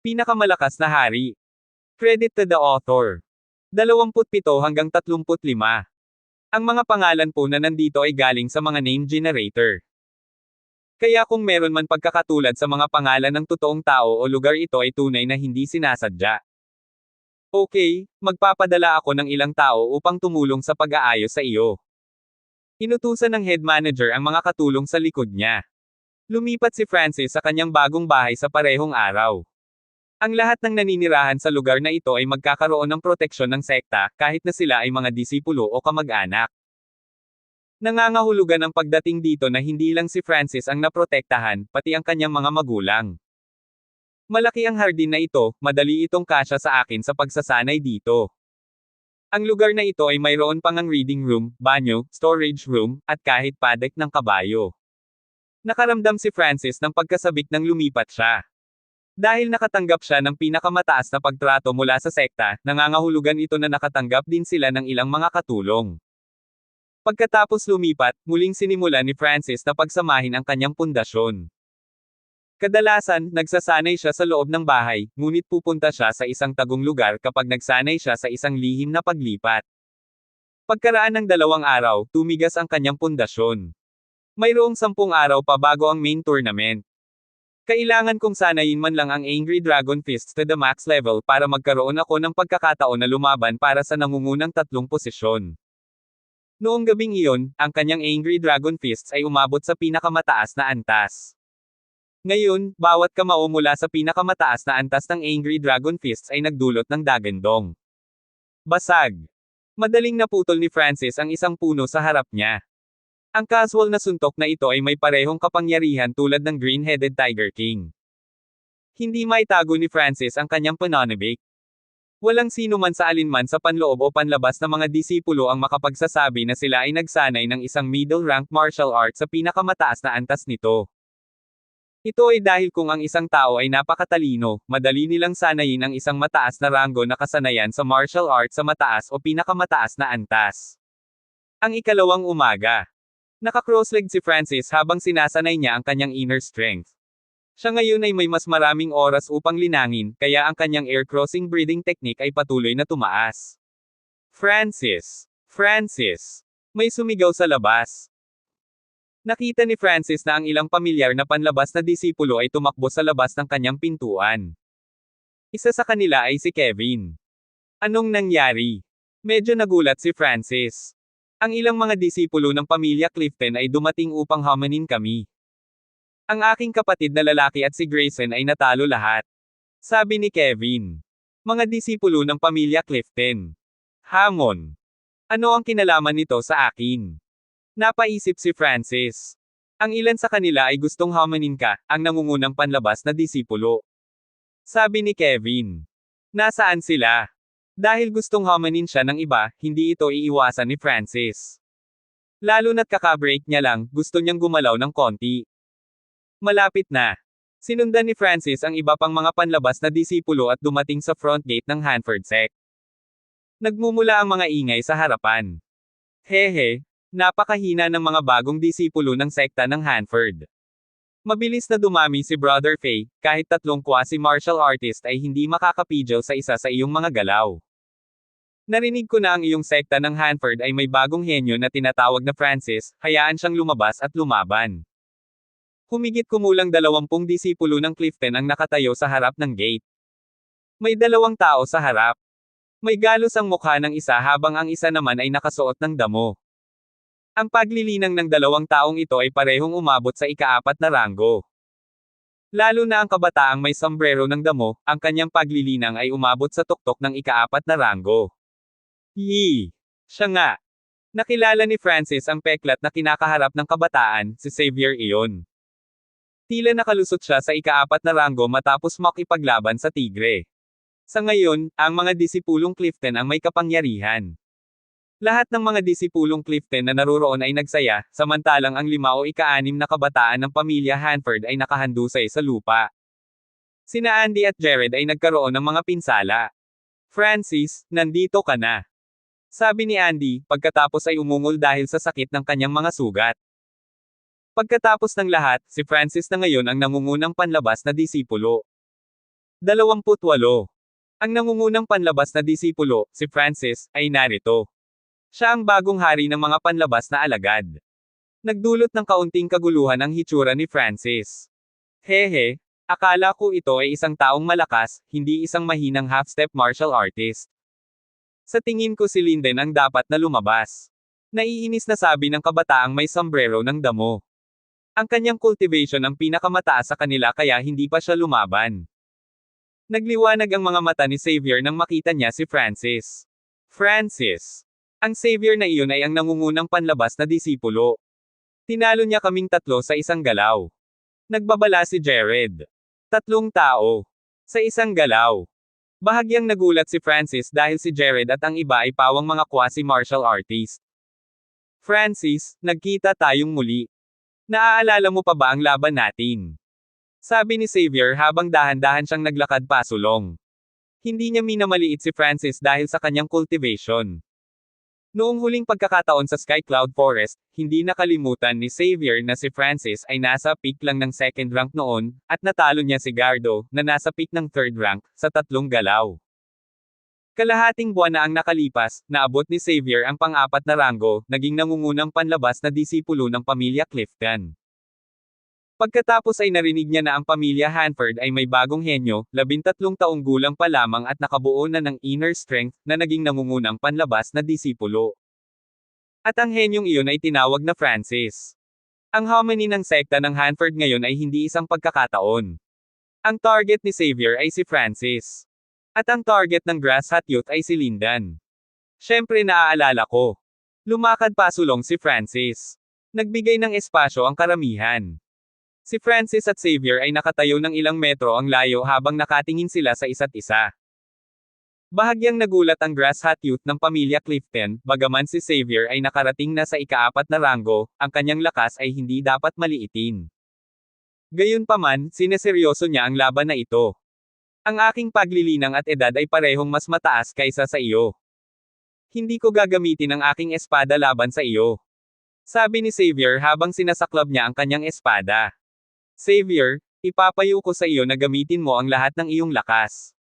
Pinakamalakas na hari. Credit to the author. 27 hanggang 35. Ang mga pangalan po na nandito ay galing sa mga name generator. Kaya kung meron man pagkakatulad sa mga pangalan ng totoong tao o lugar, ito ay tunay na hindi sinasadya. Okay, magpapadala ako ng ilang tao upang tumulong sa pag-aayos sa iyo. Inutusan ng head manager ang mga katulong sa likod niya. Lumipat si Francis sa kanyang bagong bahay sa parehong araw. Ang lahat ng naninirahan sa lugar na ito ay magkakaroon ng proteksyon ng sekta, kahit na sila ay mga disipulo o kamag-anak. Nangangahulugan ang pagdating dito na hindi lang si Francis ang naprotektahan, pati ang kanyang mga magulang. Malaki ang hardin na ito, madali itong kasya sa akin sa pagsasanay dito. Ang lugar na ito ay mayroon pang ang reading room, banyo, storage room, at kahit paddock ng kabayo. Nakaramdam si Francis ng pagkasabik nang lumipat siya. Dahil nakatanggap siya ng pinakamataas na pagtrato mula sa sekta, nangangahulugan ito na nakatanggap din sila ng ilang mga katulong. Pagkatapos lumipat, muling sinimulan ni Francis na pagsamahin ang kanyang pundasyon. Kadalasan, nagsasanay siya sa loob ng bahay, ngunit pupunta siya sa isang tagong lugar kapag nagsanay siya sa isang lihim na paglipat. Pagkaraan ng 2 araw, tumigas ang kanyang pundasyon. Mayroong 10 araw pa bago ang main tournament. Kailangan kong sanayin man lang ang Angry Dragon Fists to the max level para magkaroon ako ng pagkakataon na lumaban para sa nangungunang 3 posisyon. Noong gabing iyon, ang kanyang Angry Dragon Fists ay umabot sa pinakamataas na antas. Ngayon, bawat kamao mula sa pinakamataas na antas ng Angry Dragon Fists ay nagdulot ng dagandong. Basag. Madaling naputol ni Francis ang isang puno sa harap niya. Ang casual na suntok na ito ay may parehong kapangyarihan tulad ng Green-Headed Tiger King. Hindi maitago ni Francis ang kanyang pananabik. Walang sino man sa alinman sa panloob o panlabas na mga disipulo ang makapagsasabi na sila ay nagsanay ng isang middle-rank martial art sa pinakamataas na antas nito. Ito ay dahil kung ang isang tao ay napakatalino, madali nilang sanayin ang isang mataas na ranggo na kasanayan sa martial art sa mataas o pinakamataas na antas. Ang ikalawang umaga. Naka-cross-legged si Francis habang sinasanay niya ang kanyang inner strength. Siya ngayon ay may mas maraming oras upang linangin, kaya ang kanyang air crossing breathing technique ay patuloy na tumaas. Francis! Francis! May sumigaw sa labas. Nakita ni Francis na ang ilang pamilyar na panlabas na disipulo ay tumakbo sa labas ng kanyang pintuan. Isa sa kanila ay si Kevin. Anong nangyari? Medyo nagulat si Francis. Ang ilang mga disipulo ng pamilya Clifton ay dumating upang hamanin kami. Ang aking kapatid na lalaki at si Grayson ay natalo lahat. Sabi ni Kevin. Mga disipulo ng pamilya Clifton. Hamon. Ano ang kinalaman nito sa akin? Napaisip si Francis. Ang ilan sa kanila ay gustong hamanin ka, ang nangungunang panlabas na disipulo. Sabi ni Kevin. Nasaan sila? Dahil gustong hamanin siya ng iba, hindi ito iiwasan ni Francis. Lalo na't kakabreak niya lang, gusto niyang gumalaw ng konti. Malapit na. Sinundan ni Francis ang iba pang mga panlabas na disipulo at dumating sa front gate ng Hanford Sect. Nagmumula ang mga ingay sa harapan. Hehe, napakahina ng mga bagong disipulo ng sekta ng Hanford. Mabilis na dumami si Brother Faye, kahit 3 quasi-martial artist ay hindi makakapigil sa isa sa iyong mga galaw. Narinig ko na ang iyong sekta ng Hanford ay may bagong henyo na tinatawag na Francis, hayaan siyang lumabas at lumaban. Humigit kumulang 20 disipulo ng Clifton ang nakatayo sa harap ng gate. May 2 tao sa harap. May galos ang mukha ng isa habang ang isa naman ay nakasuot ng damo. Ang paglilinang ng 2 taong ito ay parehong umabot sa ika-4 na ranggo. Lalo na ang kabataang may sombrero ng damo, ang kanyang paglilinang ay umabot sa tuktok ng ika-4 na ranggo. Yee! Siya nga. Nakilala ni Francis ang peklat na kinakaharap ng kabataan, si Xavier iyon. Tila nakalusot siya sa ika-4 na ranggo matapos makipaglaban sa tigre. Sa ngayon, ang mga disipulong Clifton ang may kapangyarihan. Lahat ng mga disipulong Clifton na naroroon ay nagsaya, samantalang ang 5 o ika-6 na kabataan ng pamilya Hanford ay nakahandusay sa lupa. Sina Andy at Jared ay nagkaroon ng mga pinsala. Francis, nandito ka na. Sabi ni Andy, pagkatapos ay umungol dahil sa sakit ng kanyang mga sugat. Pagkatapos ng lahat, si Francis na ngayon ang nangungunang panlabas na disipulo. 28. Ang nangungunang panlabas na disipulo, si Francis, ay narito. Siya ang bagong hari ng mga panlabas na alagad. Nagdulot ng kaunting kaguluhan ang hitsura ni Francis. Hehe, akala ko ito ay isang taong malakas, hindi isang mahinang half-step martial artist. Sa tingin ko si Linden ang dapat na lumabas. Naiinis na sabi ng kabataang may sombrero ng damo. Ang kanyang cultivation ang pinakamataas sa kanila kaya hindi pa siya lumaban. Nagliwanag ang mga mata ni Xavier nang makita niya si Francis. Francis. Ang Xavier na iyon ay ang nangungunang panlabas na disipulo. Tinalo niya kaming tatlo sa isang galaw. Nagbabala si Jared. 3 tao. Sa isang galaw. Bahagyang nagulat si Francis dahil si Jared at ang iba ay pawang mga quasi-martial artist. Francis, nagkita tayong muli. Naaalala mo pa ba ang laban natin? Sabi ni Xavier habang dahan-dahan siyang naglakad pasulong. Hindi niya minamaliit si Francis dahil sa kanyang cultivation. Noong huling pagkakataon sa Sky Cloud Forest, hindi nakalimutan ni Xavier na si Francis ay nasa peak lang ng second rank noon, at natalo niya si Gardo, na nasa peak ng third rank, sa 3 galaw. Kalahating buwan na ang nakalipas, naabot ni Xavier ang pang-4 na ranggo, naging nangungunang panlabas na disipulo ng pamilya Clifton. Pagkatapos ay narinig niya na ang pamilya Hanford ay may bagong henyo, 13 taong gulang pa lamang at nakabuo na ng inner strength, na naging nangungunang panlabas na disipulo. At ang henyong iyon ay tinawag na Francis. Ang harmony ng sekta ng Hanford ngayon ay hindi isang pagkakataon. Ang target ni Xavier ay si Francis. At ang target ng Grass Hat Youth ay si Lindan. Siyempre naaalala ko. Lumakad pasulong si Francis. Nagbigay ng espasyo ang karamihan. Si Francis at Xavier ay nakatayo ng ilang metro ang layo habang nakatingin sila sa isa't isa. Bahagyang nagulat ang Grass Hat Youth ng pamilya Clifton, bagaman si Xavier ay nakarating na sa ika-4 na ranggo, ang kanyang lakas ay hindi dapat maliitin. Gayunpaman, sineseryoso niya ang laban na ito. Ang aking paglilinang at edad ay parehong mas mataas kaysa sa iyo. Hindi ko gagamitin ang aking espada laban sa iyo. Sabi ni Xavier habang sinasaklab niya ang kanyang espada. Xavier, ipapayo ko sa iyo na gamitin mo ang lahat ng iyong lakas.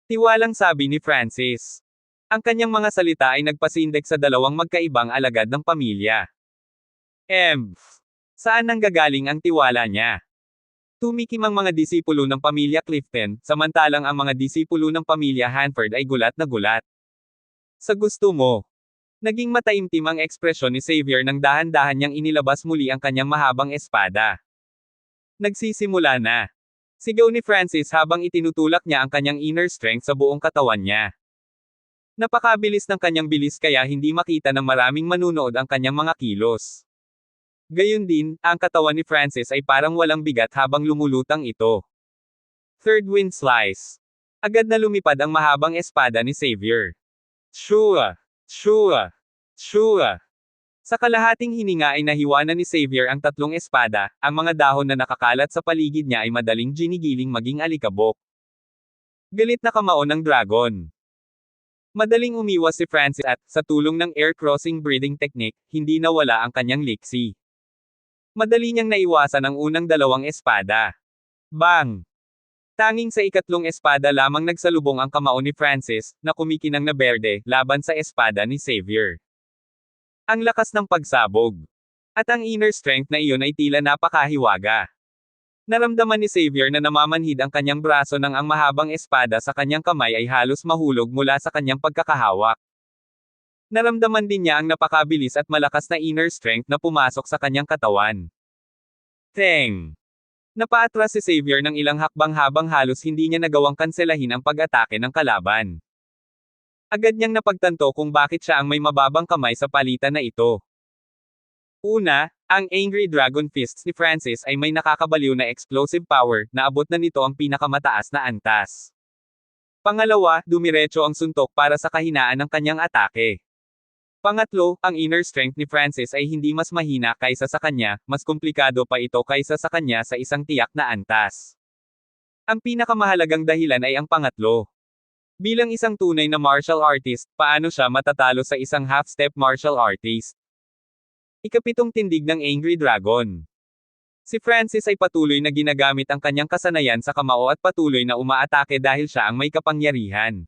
Tiwalang sabi ni Francis. Ang kanyang mga salita ay nagpasindak sa dalawang magkaibang alagad ng pamilya. Saan nanggagaling ang tiwala niya? Tumikim ang mga disipulo ng pamilya Clifton, samantalang ang mga disipulo ng pamilya Hanford ay gulat na gulat. Sa gusto mo. Naging mataimtim ang ekspresyon ni Xavier nang dahan-dahan niyang inilabas muli ang kanyang mahabang espada. Nagsisimula na. Sigaw ni Francis habang itinutulak niya ang kanyang inner strength sa buong katawan niya. Napakabilis ng kanyang bilis kaya hindi makita ng maraming manunood ang kanyang mga kilos. Gayun din, ang katawan ni Francis ay parang walang bigat habang lumulutang ito. Third wind slice. Agad na lumipad ang mahabang espada ni Xavier. Shua! Shua! Shua! Sa kalahating hininga ay nahiwa na ni Xavier ang 3 espada, ang mga dahon na nakakalat sa paligid niya ay madaling ginigiling maging alikabok. Galit na kamao ng dragon. Madaling umiwas si Francis at, sa tulong ng air crossing breathing technique, hindi nawala ang kanyang liksi. Madali niyang naiwasan ang unang 2 espada. Bang! Tanging sa ikatlong espada lamang nagsalubong ang kamao ni Francis, na kumikinang na berde, laban sa espada ni Xavier. Ang lakas ng pagsabog. At ang inner strength na iyon ay tila napakahiwaga. Naramdaman ni Xavier na namamanhid ang kanyang braso nang ang mahabang espada sa kanyang kamay ay halos mahulog mula sa kanyang pagkakahawak. Naramdaman din niya ang napakabilis at malakas na inner strength na pumasok sa kanyang katawan. Teng! Napaatras si Xavier ng ilang hakbang habang halos hindi niya nagawang kanselahin ang pag-atake ng kalaban. Agad niyang napagtanto kung bakit siya ang may mababang kamay sa palitan na ito. Una, ang Angry Dragon Fists ni Francis ay may nakakabaliw na explosive power, na abot na nito ang pinakamataas na antas. Pangalawa, dumiretso ang suntok para sa kahinaan ng kanyang atake. Pangatlo, ang inner strength ni Francis ay hindi mas mahina kaysa sa kanya, mas komplikado pa ito kaysa sa kanya sa isang tiyak na antas. Ang pinakamahalagang dahilan ay ang pangatlo. Bilang isang tunay na martial artist, paano siya matatalo sa isang half-step martial artist? Ikapitong tindig ng Angry Dragon. Si Francis ay patuloy na ginagamit ang kanyang kasanayan sa kamao at patuloy na umaatake dahil siya ang may kapangyarihan.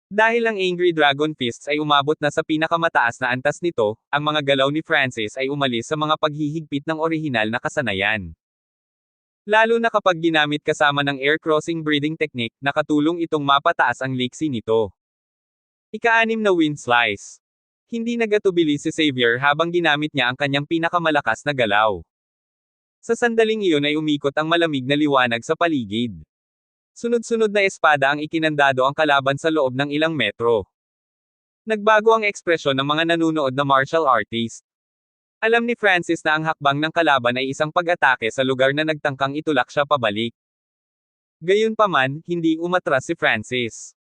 Dahil ang Angry Dragon Fists ay umabot na sa pinakamataas na antas nito, ang mga galaw ni Francis ay umalis sa mga paghihigpit ng orihinal na kasanayan. Lalo na kapag ginamit kasama ng air crossing breathing technique, nakatulong itong mapataas ang liksi nito. Ika-6 na Wind Slice. Hindi nagatubili si Xavier habang ginamit niya ang kanyang pinakamalakas na galaw. Sa sandaling iyon ay umikot ang malamig na liwanag sa paligid. Sunod-sunod na espada ang ikinandado ang kalaban sa loob ng ilang metro. Nagbago ang ekspresyon ng mga nanunood na martial artist. Alam ni Francis na ang hakbang ng kalaban ay isang pag-atake sa lugar na nagtangkang itulak siya pabalik. Gayunpaman, hindi umatras si Francis.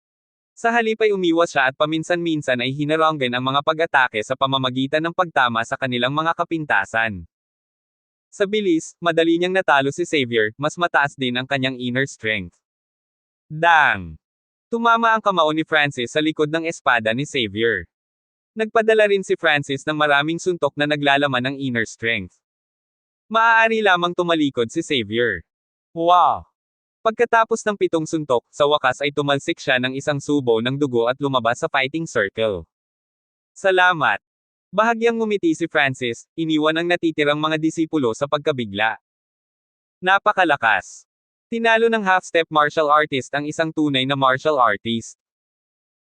Sa halip ay umiwas siya at paminsan-minsan ay hinaranggan ang mga pag-atake sa pamamagitan ng pagtama sa kanilang mga kapintasan. Sa bilis, madali niyang natalo si Xavier, mas mataas din ang kanyang inner strength. Dang! Tumama ang kamao ni Francis sa likod ng espada ni Xavier. Nagpadala rin si Francis ng maraming suntok na naglalaman ng inner strength. Maaari lamang tumalikod si Xavier. Wow! Pagkatapos ng 7 suntok, sa wakas ay tumalsik siya ng isang subo ng dugo at lumabas sa fighting circle. Salamat! Bahagyang ngumiti si Francis, iniwan ang natitirang mga disipulo sa pagkabigla. Napakalakas! Tinalo ng half-step martial artist ang isang tunay na martial artist.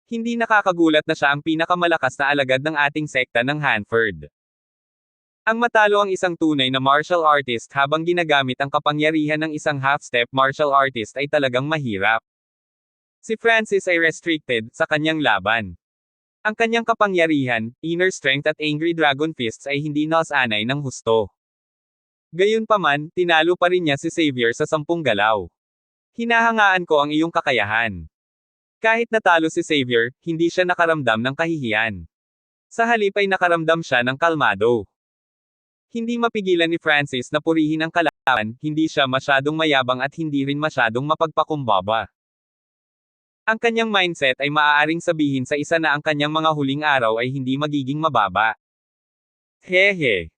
Hindi nakakagulat na siya ang pinakamalakas na alagad ng ating sekta ng Hanford. Ang matalo ang isang tunay na martial artist habang ginagamit ang kapangyarihan ng isang half-step martial artist ay talagang mahirap. Si Francis ay restricted sa kanyang laban. Ang kanyang kapangyarihan, inner strength at Angry Dragon Fists ay hindi nasanay ng husto. Gayunpaman, tinalo pa rin niya si Xavier sa 10 galaw. Hinahangaan ko ang iyong kakayahan. Kahit natalo si Xavier, hindi siya nakaramdam ng kahihiyan. Sa halip ay nakaramdam siya ng kalmado. Hindi mapigilan ni Francis na purihin ang kalaban, hindi siya masyadong mayabang at hindi rin masyadong mapagpakumbaba. Ang kanyang mindset ay maaaring sabihin sa isa na ang kanyang mga huling araw ay hindi magiging mababa. Hehe.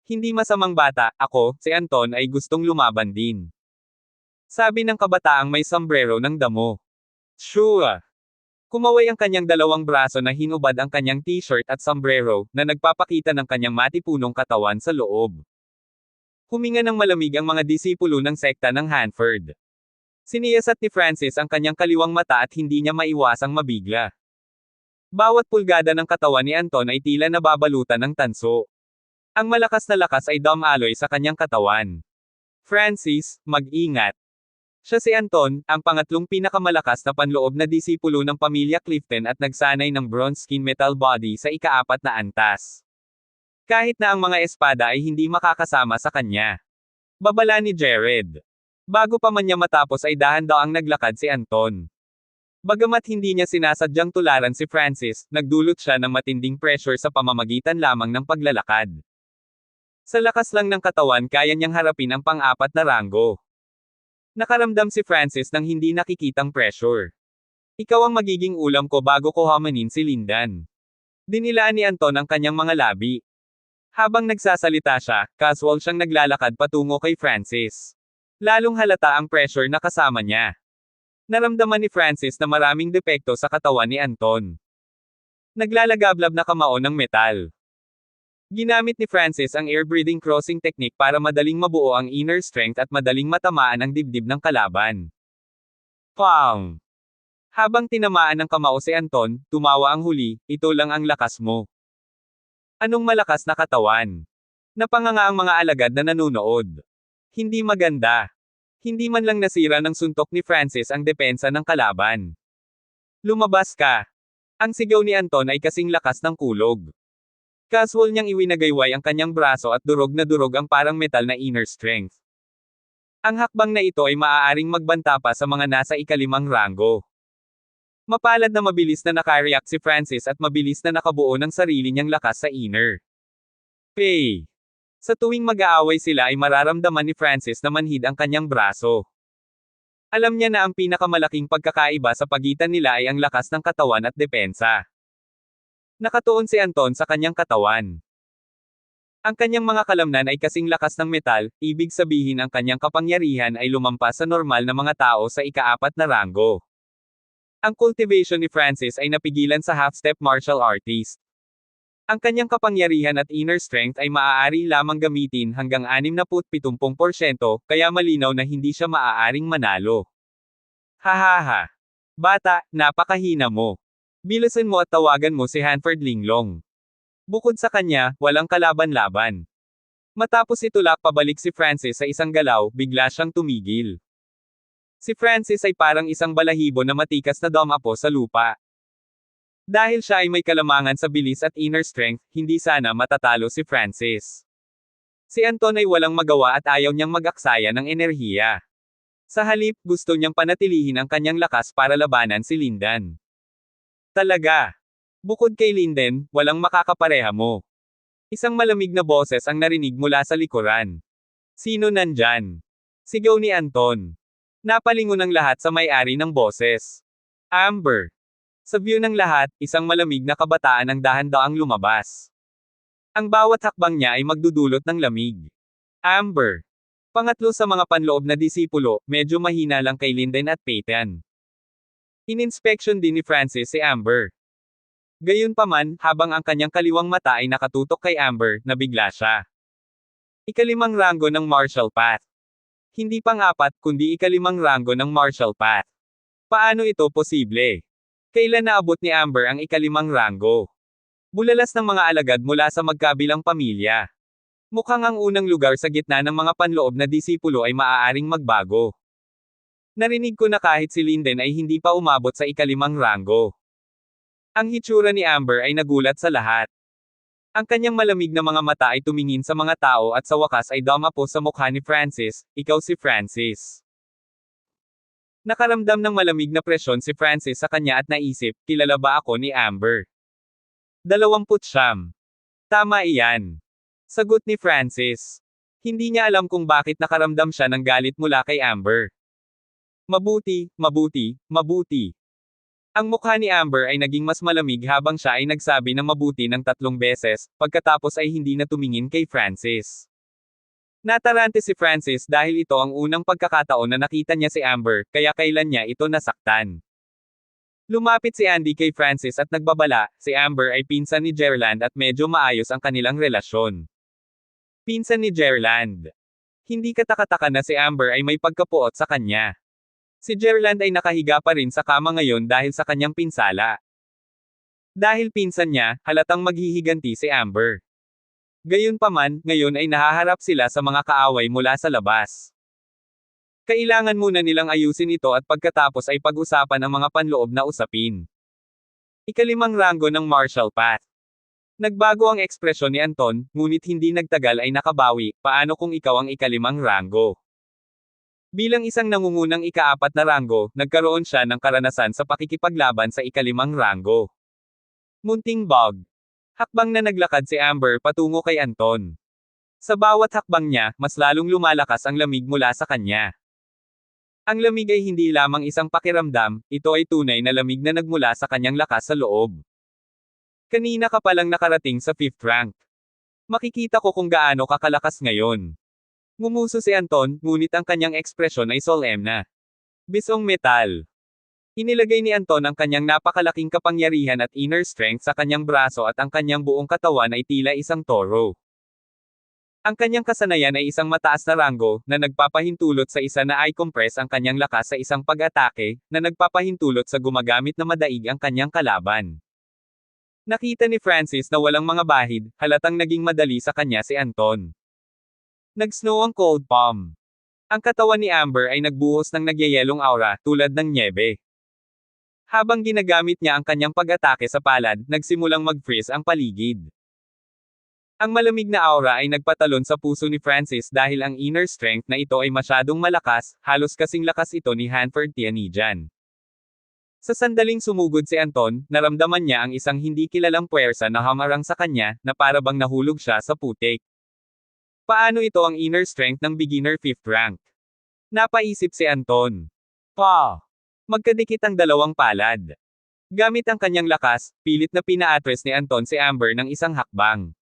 Hindi masamang bata, ako, si Anton ay gustong lumaban din. Sabi ng kabataang may sombrero ng damo. Sure. Kumaway ang kanyang dalawang braso na hinubad ang kanyang t-shirt at sombrero, na nagpapakita ng kanyang matipunong katawan sa loob. Huminga ng malamig ang mga disipulo ng sekta ng Hanford. Siniyasat ni Francis ang kanyang kaliwang mata at hindi niya maiwasang mabigla. Bawat pulgada ng katawan ni Anton ay tila nababalutan ng tanso. Ang malakas na lakas ay dumaloy sa kanyang katawan. Francis, mag-ingat. Siya si Anton, ang pangatlong pinakamalakas na panloob na disipulo ng pamilya Clifton at nagsanay ng bronze skin metal body sa ika-4 na antas. Kahit na ang mga espada ay hindi makakasama sa kanya. Babala ni Jared. Bago pa man niya matapos ay dahan-daang naglakad si Anton. Bagamat hindi niya sinasadyang tularan si Francis, nagdulot siya ng matinding pressure sa pamamagitan lamang ng paglalakad. Sa lakas lang ng katawan kaya niyang harapin ang pang-4 na ranggo. Nakaramdam si Francis ng hindi nakikitang pressure. Ikaw ang magiging ulam ko bago ko hamanin si Lindan. Dinilaan ni Anton ang kanyang mga labi. Habang nagsasalita siya, casual siyang naglalakad patungo kay Francis. Lalong halata ang pressure na kasama niya. Naramdaman ni Francis na maraming depekto sa katawan ni Anton. Naglalagablab na kamao ng metal. Ginamit ni Francis ang air breathing crossing technique para madaling mabuo ang inner strength at madaling matamaan ang dibdib ng kalaban. Pang! Habang tinamaan ng kamao si Anton, tumawa ang huli, ito lang ang lakas mo. Anong malakas na katawan? Napanganga ang mga alagad na nanunood. Hindi maganda. Hindi man lang nasira ng suntok ni Francis ang depensa ng kalaban. Lumabas ka! Ang sigaw ni Anton ay kasing lakas ng kulog. Casual niyang iwinagayway ang kanyang braso at durog na durog ang parang metal na inner strength. Ang hakbang na ito ay maaaring magbanta pa sa mga nasa ika-5 ranggo. Mapalad na mabilis na nakareact si Francis at mabilis na nakabuo ng sarili niyang lakas sa inner. Pay! Sa tuwing mag-aaway sila ay mararamdaman ni Francis na manhid ang kanyang braso. Alam niya na ang pinakamalaking pagkakaiba sa pagitan nila ay ang lakas ng katawan at depensa. Nakatuon si Anton sa kanyang katawan. Ang kanyang mga kalamnan ay kasing lakas ng metal, ibig sabihin ang kanyang kapangyarihan ay lumampas sa normal na mga tao sa ika-4 na ranggo. Ang cultivation ni Francis ay napigilan sa half-step martial artist. Ang kanyang kapangyarihan at inner strength ay maaari lamang gamitin hanggang 60-70%, kaya malinaw na hindi siya maaaring manalo. Hahaha. Bata, napakahina mo. Bilusin mo at tawagan mo si Hanford Linglong. Bukod sa kanya, walang kalaban-laban. Matapos itulak pabalik si Francis sa isang galaw, bigla siyang tumigil. Si Francis ay parang isang balahibo na matikas na dumapo sa lupa. Dahil siya ay may kalamangan sa bilis at inner strength, hindi sana matatalo si Francis. Si Anton ay walang magawa at ayaw niyang mag-aksaya ng enerhiya. Sa halip, gusto niyang panatilihin ang kanyang lakas para labanan si Lindan. Talaga. Bukod kay Linden, walang makakapareha mo. Isang malamig na boses ang narinig mula sa likuran. Sino nandyan? Sigaw ni Anton. Napalingon ang lahat sa may-ari ng boses. Amber. Sa view ng lahat, isang malamig na kabataan ang dahan-daang lumabas. Ang bawat hakbang niya ay magdudulot ng lamig. Amber. Pangatlo sa mga panloob na disipulo, medyo mahina lang kay Linden at Peyton. Ininspeksyon din ni Francis si Amber. Gayunpaman, habang ang kanyang kaliwang mata ay nakatutok kay Amber, nabigla siya. Ika-5 ranggo ng martial path. Hindi pang-4, kundi ika-5 ranggo ng martial path. Paano ito posible? Kailan naabot ni Amber ang ika-5 ranggo? Bulalas ng mga alagad mula sa magkabilang pamilya. Mukhang ang unang lugar sa gitna ng mga panloob na disipulo ay maaaring magbago. Narinig ko na kahit si Linden ay hindi pa umabot sa ika-5 ranggo. Ang hitsura ni Amber ay nagulat sa lahat. Ang kanyang malamig na mga mata ay tumingin sa mga tao at sa wakas ay dumapo sa mukha ni Francis, ikaw si Francis. Nakaramdam ng malamig na presyon si Francis sa kanya at naisip, kilala ba ako ni Amber? 29. Tama iyan. Sagot ni Francis. Hindi niya alam kung bakit nakaramdam siya ng galit mula kay Amber. Mabuti, mabuti, mabuti. Ang mukha ni Amber ay naging mas malamig habang siya ay nagsabi ng mabuti ng 3 beses, pagkatapos ay hindi na tumingin kay Francis. Natarante si Francis dahil ito ang unang pagkakataon na nakita niya si Amber, kaya kailan niya ito nasaktan. Lumapit si Andy kay Francis at nagbabala, si Amber ay pinsan ni Gerland at medyo maayos ang kanilang relasyon. Pinsan ni Gerland. Hindi katakataka na si Amber ay may pagkapuot sa kanya. Si Gerland ay nakahiga pa rin sa kama ngayon dahil sa kanyang pinsala. Dahil pinsan niya, halatang maghihiganti si Amber. Gayunpaman, ngayon ay nahaharap sila sa mga kaaway mula sa labas. Kailangan muna nilang ayusin ito at pagkatapos ay pag-usapan ang mga panloob na usapin. Ika-5 ranggo ng martial path. Nagbago ang ekspresyon ni Anton, ngunit hindi nagtagal ay nakabawi, paano kung ikaw ang ika-5 ranggo? Bilang isang nangungunang ika-4 na ranggo, nagkaroon siya ng karanasan sa pakikipaglaban sa ika-5 ranggo. Munting bog. Hakbang na naglakad si Amber patungo kay Anton. Sa bawat hakbang niya, mas lalong lumalakas ang lamig mula sa kanya. Ang lamig ay hindi lamang isang pakiramdam, ito ay tunay na lamig na nagmula sa kanyang lakas sa loob. Kanina ka palang nakarating sa 5th rank. Makikita ko kung gaano kakalakas ngayon. Ngumuso si Anton, ngunit ang kanyang ekspresyon ay solemn. Bisong metal. Inilagay ni Anton ang kanyang napakalaking kapangyarihan at inner strength sa kanyang braso at ang kanyang buong katawan ay tila isang toro. Ang kanyang kasanayan ay isang mataas na ranggo, na nagpapahintulot sa isa na i-compress ang kanyang lakas sa isang pag-atake, na nagpapahintulot sa gumagamit na madaig ang kanyang kalaban. Nakita ni Francis na walang mga bahid, halatang naging madali sa kanya si Anton. Nag-snow ang cold palm. Ang katawan ni Amber ay nagbuhos ng nagyayelong aura, tulad ng nyebe. Habang ginagamit niya ang kanyang pag-atake sa palad, nagsimulang mag-freeze ang paligid. Ang malamig na aura ay nagpatalon sa puso ni Francis dahil ang inner strength na ito ay masyadong malakas, halos kasing lakas ito ni Hanford Tianijin. Sa sandaling sumugod si Anton, naramdaman niya ang isang hindi kilalang puwersa na hamarang sa kanya, na para bang nahulog siya sa putik. Paano ito ang inner strength ng beginner 5th rank? Napaisip si Anton. Magkadikit ang dalawang palad. Gamit ang kanyang lakas, pilit na pina-address ni Anton si Amber ng isang hakbang.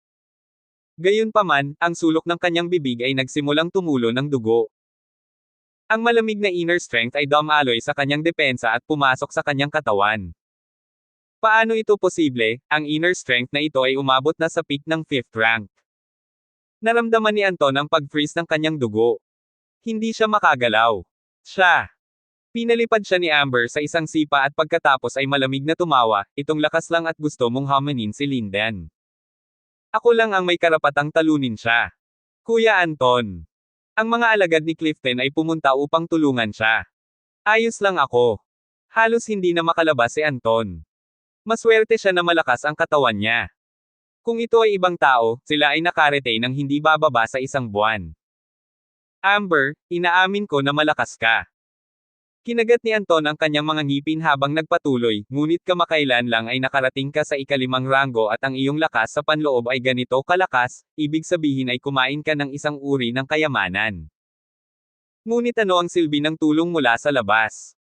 Gayunpaman, ang sulok ng kanyang bibig ay nagsimulang tumulo ng dugo. Ang malamig na inner strength ay dumaloy sa kanyang depensa at pumasok sa kanyang katawan. Paano ito posible? Ang inner strength na ito ay umabot na sa peak ng 5th rank. Naramdaman ni Anton ang pag-freeze ng kanyang dugo. Hindi siya makagalaw. Pinalipad siya ni Amber sa isang sipa at pagkatapos ay malamig na tumawa, itong lakas lang at gusto mong hamanin si Linden. Ako lang ang may karapatang talunin siya. Kuya Anton. Ang mga alagad ni Clifton ay pumunta upang tulungan siya. Ayos lang ako. Halos hindi na makalabas si Anton. Maswerte siya na malakas ang katawan niya. Kung ito ay ibang tao, sila ay nakarete ng hindi bababa sa 1 buwan. Amber, inaamin ko na malakas ka. Kinagat ni Anton ang kanyang mga ngipin habang nagpatuloy, ngunit kamakailan lang ay nakarating ka sa ika-5 ranggo at ang iyong lakas sa panloob ay ganito kalakas, ibig sabihin ay kumain ka ng isang uri ng kayamanan. Ngunit ano ang silbi ng tulong mula sa labas?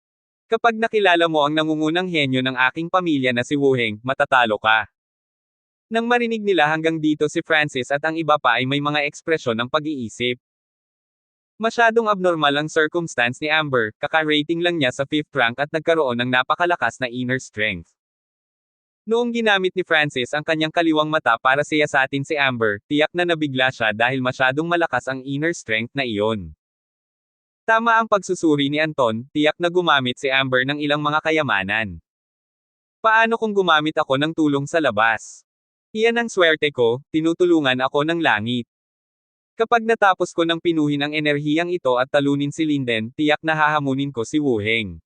Kapag nakilala mo ang nangungunang henyo ng aking pamilya na si Wuheng, matatalo ka. Nang marinig nila hanggang dito si Francis at ang iba pa ay may mga ekspresyon ng pag-iisip. Masyadong abnormal ang circumstance ni Amber, kaka-rating lang niya sa 5th rank at nagkaroon ng napakalakas na inner strength. Noong ginamit ni Francis ang kanyang kaliwang mata para siyasatin si Amber, tiyak na nabigla siya dahil masyadong malakas ang inner strength na iyon. Tama ang pagsusuri ni Anton, tiyak na gumamit si Amber ng ilang mga kayamanan. Paano kung gumamit ako ng tulong sa labas? Iyan ang swerte ko, tinutulungan ako ng langit. Kapag natapos ko ng pinuhin ang enerhiyang ito at talunin si Linden, tiyak na hahamunin ko si Wuheng.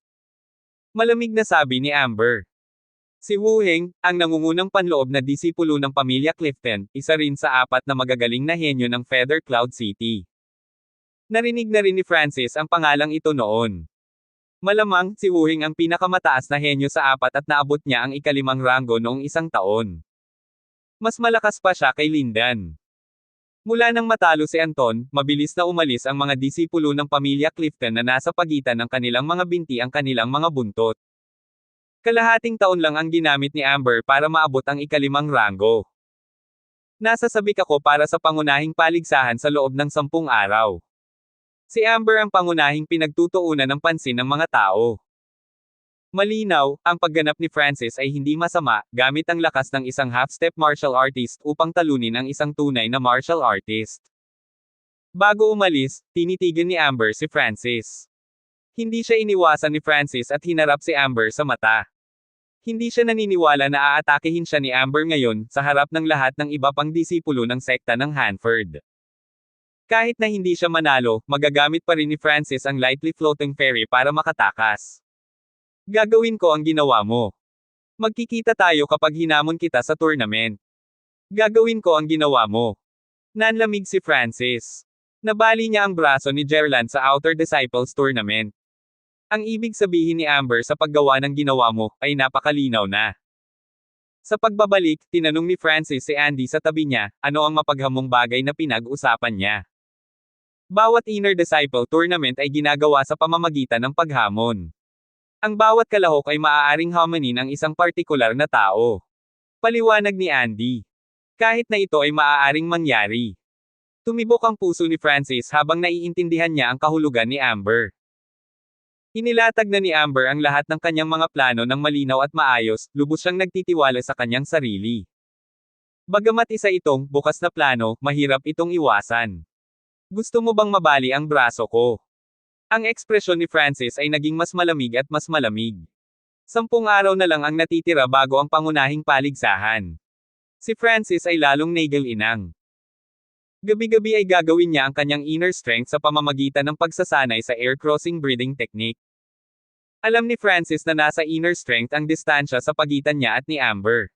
Malamig na sabi ni Amber. Si Wuheng, ang nangungunang panloob na disipulo ng pamilya Clifton, isa rin sa 4 na magagaling na henyo ng Feather Cloud City. Narinig na rin ni Francis ang pangalang ito noon. Malamang, si Wuheng ang pinakamataas na henyo sa 4 at naabot niya ang ika-5 ranggo noong 1 taon. Mas malakas pa siya kay Linden. Mula nang matalo si Anton, mabilis na umalis ang mga disipulo ng pamilya Clifton na nasa pagitan ng kanilang mga binti ang kanilang mga buntot. Kalahating taon lang ang ginamit ni Amber para maabot ang ika-5 ranggo. Nasasabik ako para sa pangunahing paligsahan sa loob ng 10 araw. Si Amber ang pangunahing pinagtutuunan ng pansin ng mga tao. Malinaw, ang pagganap ni Francis ay hindi masama, gamit ang lakas ng isang half-step martial artist upang talunin ang isang tunay na martial artist. Bago umalis, tinitigan ni Amber si Francis. Hindi siya iniwasan ni Francis at hinarap si Amber sa mata. Hindi siya naniniwala na aatakehin siya ni Amber ngayon, sa harap ng lahat ng iba pang disipulo ng sekta ng Hanford. Kahit na hindi siya manalo, magagamit pa rin ni Francis ang lightly floating fairy para makatakas. Gagawin ko ang ginawa mo. Magkikita tayo kapag hinamon kita sa tournament. Gagawin ko ang ginawa mo. Nanlamig si Francis. Nabali niya ang braso ni Gerland sa Outer Disciples Tournament. Ang ibig sabihin ni Amber sa paggawa ng ginawa mo, ay napakalinaw na. Sa pagbabalik, tinanong ni Francis si Andy sa tabi niya, ano ang mapaghamong bagay na pinag-usapan niya. Bawat Inner Disciple Tournament ay ginagawa sa pamamagitan ng paghamon. Ang bawat kalahok ay maaaring hamanin ang isang partikular na tao. Paliwanag ni Andy. Kahit na ito ay maaaring mangyari. Tumibok ang puso ni Francis habang naiintindihan niya ang kahulugan ni Amber. Inilatag na ni Amber ang lahat ng kanyang mga plano ng malinaw at maayos, lubos siyang nagtitiwala sa kanyang sarili. Bagamat isa itong bukas na plano, mahirap itong iwasan. Gusto mo bang mabali ang braso ko? Ang ekspresyon ni Francis ay naging mas malamig at mas malamig. 10 araw na lang ang natitira bago ang pangunahing paligsahan. Si Francis ay lalong nagiginang. Gabi-gabi ay gagawin niya ang kanyang inner strength sa pamamagitan ng pagsasanay sa air crossing breathing technique. Alam ni Francis na nasa inner strength ang distansya sa pagitan niya at ni Amber.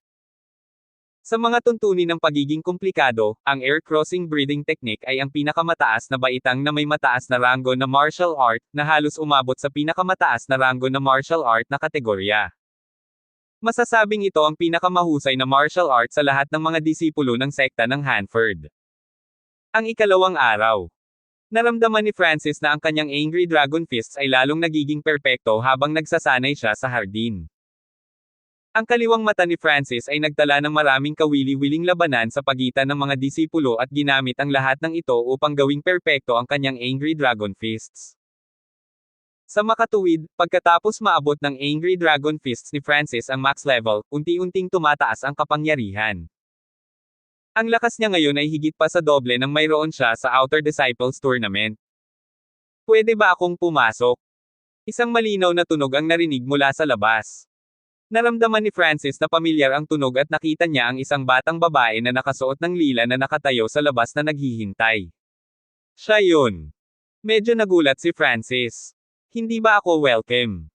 Sa mga tuntunin ng pagiging komplikado, ang air crossing breathing technique ay ang pinakamataas na baitang na may mataas na ranggo na martial art, na halos umabot sa pinakamataas na ranggo na martial art na kategorya. Masasabing ito ang pinakamahusay na martial art sa lahat ng mga disipulo ng sekta ng Hanford. Ang ikalawang araw. Naramdaman ni Francis na ang kanyang Angry Dragon Fists ay lalong nagiging perpekto habang nagsasanay siya sa hardin. Ang kaliwang mata ni Francis ay nagtala ng maraming kawili-wiling labanan sa pagitan ng mga disipulo at ginamit ang lahat ng ito upang gawing perpekto ang kanyang Angry Dragon Fists. Sa makatuwid, pagkatapos maabot ng Angry Dragon Fists ni Francis ang max level, unti-unting tumataas ang kapangyarihan. Ang lakas niya ngayon ay higit pa sa doble ng mayroon siya sa Outer Disciples Tournament. Pwede ba akong pumasok? Isang malinaw na tunog ang narinig mula sa labas. Naramdaman ni Francis na pamilyar ang tunog at nakita niya ang isang batang babae na nakasuot ng lila na nakatayo sa labas na naghihintay. Siya yun. Medyo nagulat si Francis. Hindi ba ako welcome?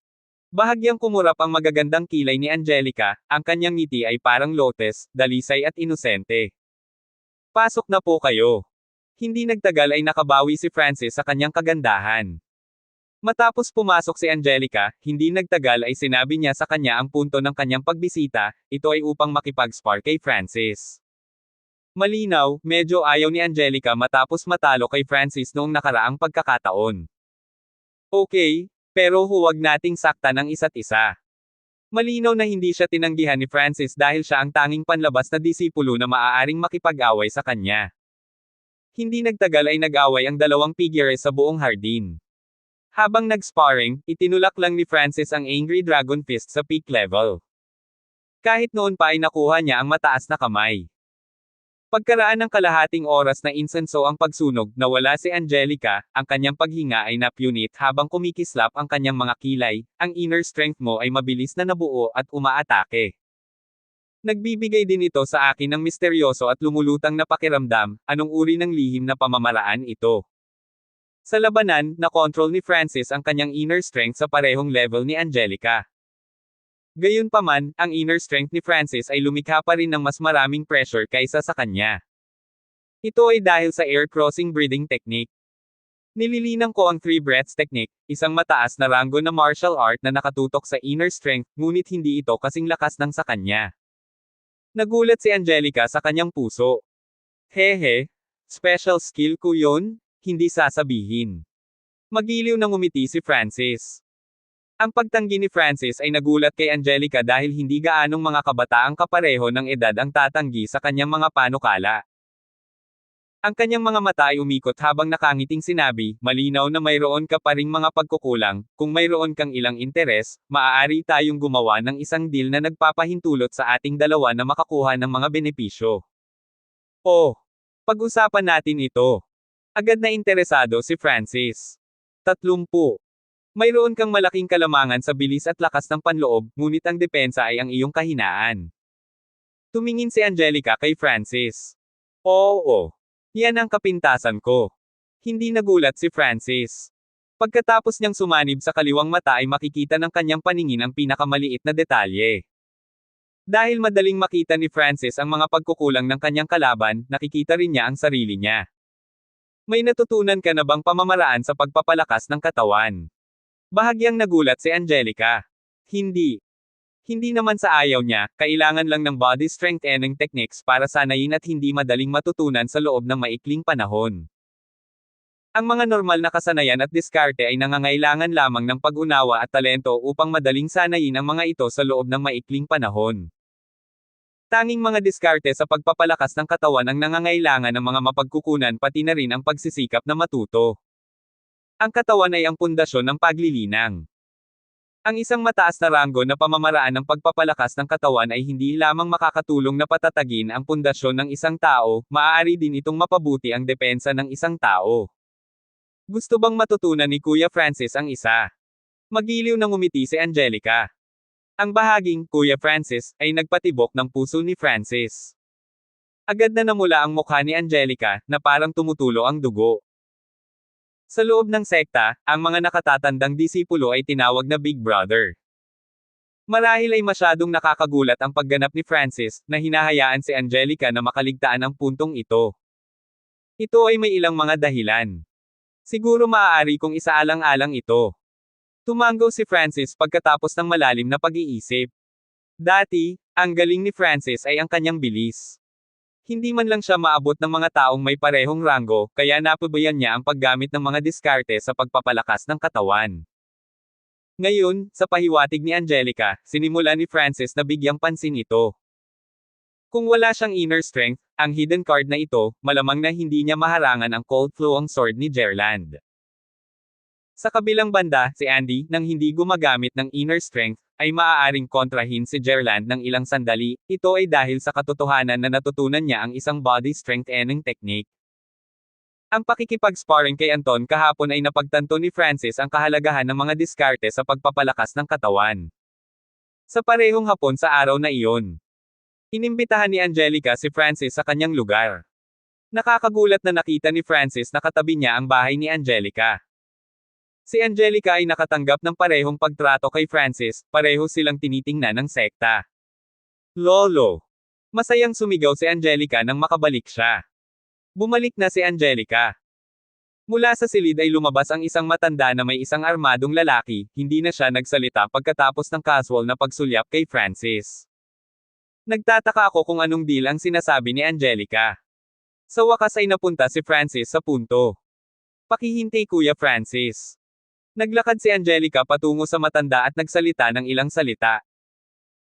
Bahagyang kumurap ang magagandang kilay ni Angelica, ang kanyang ngiti ay parang lotes, dalisay at inosente. Pasok na po kayo. Hindi nagtagal ay nakabawi si Francis sa kanyang kagandahan. Matapos pumasok si Angelica, hindi nagtagal ay sinabi niya sa kanya ang punto ng kanyang pagbisita, ito ay upang makipag-spar kay Francis. Malinaw, medyo ayaw ni Angelica matapos matalo kay Francis noong nakaraang pagkakataon. Okay, pero huwag nating saktan ang isa't isa. Malinaw na hindi siya tinanggihan ni Francis dahil siya ang tanging panlabas na disipulo na maaaring makipag-away sa kanya. Hindi nagtagal ay nag-away ang dalawang figures sa buong hardin. Habang nag-sparring, itinulak lang ni Francis ang Angry Dragon Fist sa peak level. Kahit noon pa ay nakuha niya ang mataas na kamay. Pagkaraan ng kalahating oras na insenso ang pagsunog, nawala si Angelica, ang kanyang paghinga ay napunit habang kumikislap ang kanyang mga kilay, ang inner strength mo ay mabilis na nabuo at umaatake. Nagbibigay din ito sa akin ng misteryoso at lumulutang na pakiramdam, anong uri ng lihim na pamamaraan ito. Sa labanan, na-control ni Francis ang kanyang inner strength sa parehong level ni Angelica. Gayunpaman, ang inner strength ni Francis ay lumikha pa rin ng mas maraming pressure kaysa sa kanya. Ito ay dahil sa air crossing breathing technique. Nililinang ko ang 3 breaths technique, isang mataas na ranggo na martial art na nakatutok sa inner strength, ngunit hindi ito kasing lakas ng sa kanya. Nagulat si Angelica sa kanyang puso. Hehe, special skill ko yun? Hindi sasabihin. Magiliw na ngumiti si Francis. Ang pagtanggi ni Francis ay nagulat kay Angelica dahil hindi gaanong mga kabataang kapareho ng edad ang tatanggi sa kanyang mga panukala. Ang kanyang mga mata ay umikot habang nakangiting sinabi, malinaw na mayroon ka pa ring mga pagkukulang, kung mayroon kang ilang interes, maaari tayong gumawa ng isang deal na nagpapahintulot sa ating dalawa na makakuha ng mga benepisyo. Oh, pag-usapan natin ito. Agad na interesado si Francis. 30. Mayroon kang malaking kalamangan sa bilis at lakas ng panloob, ngunit ang depensa ay ang iyong kahinaan. Tumingin si Angelica kay Francis. Oo. Yan ang kapintasan ko. Hindi nagulat si Francis. Pagkatapos niyang sumanib sa kaliwang mata ay makikita ng kanyang paningin ang pinakamaliit na detalye. Dahil madaling makita ni Francis ang mga pagkukulang ng kanyang kalaban, nakikita rin niya ang sarili niya. May natutunan ka na bang pamamaraan sa pagpapalakas ng katawan? Bahagyang nagulat si Angelica. Hindi. Hindi naman sa ayaw niya, kailangan lang ng body strengthening techniques para sanayin at hindi madaling matutunan sa loob ng maikling panahon. Ang mga normal na kasanayan at diskarte ay nangangailangan lamang ng pag-unawa at talento upang madaling sanayin ang mga ito sa loob ng maikling panahon. Tanging mga diskarte sa pagpapalakas ng katawan ang nangangailangan ng mga mapagkukunan pati na rin ang pagsisikap na matuto. Ang katawan ay ang pundasyon ng paglilinang. Ang isang mataas na ranggo na pamamaraan ng pagpapalakas ng katawan ay hindi lamang makakatulong na patatagin ang pundasyon ng isang tao, maaari din itong mapabuti ang depensa ng isang tao. Gusto bang matutunan ni Kuya Francis ang isa? Magiliw na ngumiti si Angelica. Ang bahaging, Kuya Francis, ay nagpatibok ng puso ni Francis. Agad na namula ang mukha ni Angelica, na parang tumutulo ang dugo. Sa loob ng sekta, ang mga nakatatandang disipulo ay tinawag na Big Brother. Marahil ay masyadong nakakagulat ang pagganap ni Francis, na hinahayaan si Angelica na makaligtaan ang puntong ito. Ito ay may ilang mga dahilan. Siguro maaari kong isaalang-alang ito. Tumango si Francis pagkatapos ng malalim na pag-iisip. Dati, ang galing ni Francis ay ang kanyang bilis. Hindi man lang siya maabot ng mga taong may parehong ranggo, kaya napabayan niya ang paggamit ng mga diskarte sa pagpapalakas ng katawan. Ngayon, sa pahiwatig ni Angelica, sinimula ni Francis na bigyang pansin ito. Kung wala siyang inner strength, ang hidden card na ito, malamang na hindi niya maharangan ang cold flowing sword ni Gerland. Sa kabilang banda, si Andy, nang hindi gumagamit ng inner strength, ay maaaring kontrahin si Gerland ng ilang sandali. Ito ay dahil sa katotohanan na natutunan niya ang isang body strengthening technique. Ang pakikipag-sparring kay Anton kahapon ay napagtanto ni Francis ang kahalagahan ng mga diskarte sa pagpapalakas ng katawan. Sa parehong hapon sa araw na iyon, inimbitahan ni Angelica si Francis sa kanyang lugar. Nakakagulat na nakita ni Francis na katabi niya ang bahay ni Angelica. Si Angelica ay nakatanggap ng parehong pagtrato kay Francis, pareho silang tinitingnan ng sekta. Lolo! Masayang sumigaw si Angelica nang makabalik siya. Bumalik na si Angelica. Mula sa silid ay lumabas ang isang matanda na may isang armadong lalaki, hindi na siya nagsalita pagkatapos ng casual na pagsulyap kay Francis. Nagtataka ako kung anong deal ang sinasabi ni Angelica. Sa wakas ay napunta si Francis sa punto. Pakihintay Kuya Francis. Naglakad si Angelica patungo sa matanda at nagsalita ng ilang salita.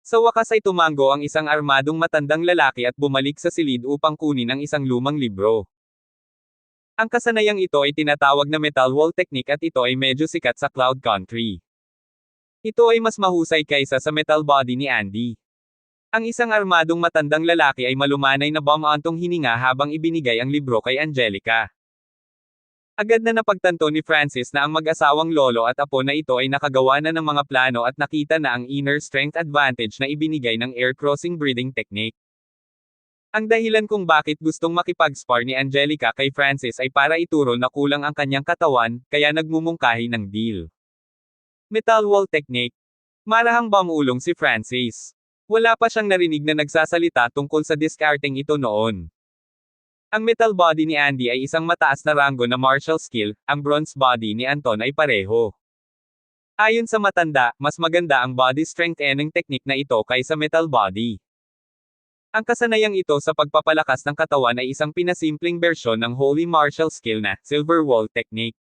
Sa wakas ay tumango ang isang armadong matandang lalaki at bumalik sa silid upang kunin ang isang lumang libro. Ang kasanayang ito ay tinatawag na metal wall technique at ito ay medyo sikat sa Cloud Country. Ito ay mas mahusay kaysa sa metal body ni Andy. Ang isang armadong matandang lalaki ay malumanay na bumantong hininga habang ibinigay ang libro kay Angelica. Agad na napagtanto ni Francis na ang mag-asawang lolo at apo na ito ay nakagawa na ng mga plano at nakita na ang inner strength advantage na ibinigay ng air crossing breathing technique. Ang dahilan kung bakit gustong makipag-spar ni Angelica kay Francis ay para ituro na kulang ang kanyang katawan, kaya nagmumungkahi ng deal. Metal wall technique. Marahang bumulong si Francis. Wala pa siyang narinig na nagsasalita tungkol sa discarding ito noon. Ang metal body ni Andy ay isang mataas na ranggo na martial skill, ang bronze body ni Anton ay pareho. Ayon sa matanda, mas maganda ang body strengthening technique na ito kaysa metal body. Ang kasanayang ito sa pagpapalakas ng katawan ay isang pinasimpleng bersyon ng holy martial skill na silver wall technique.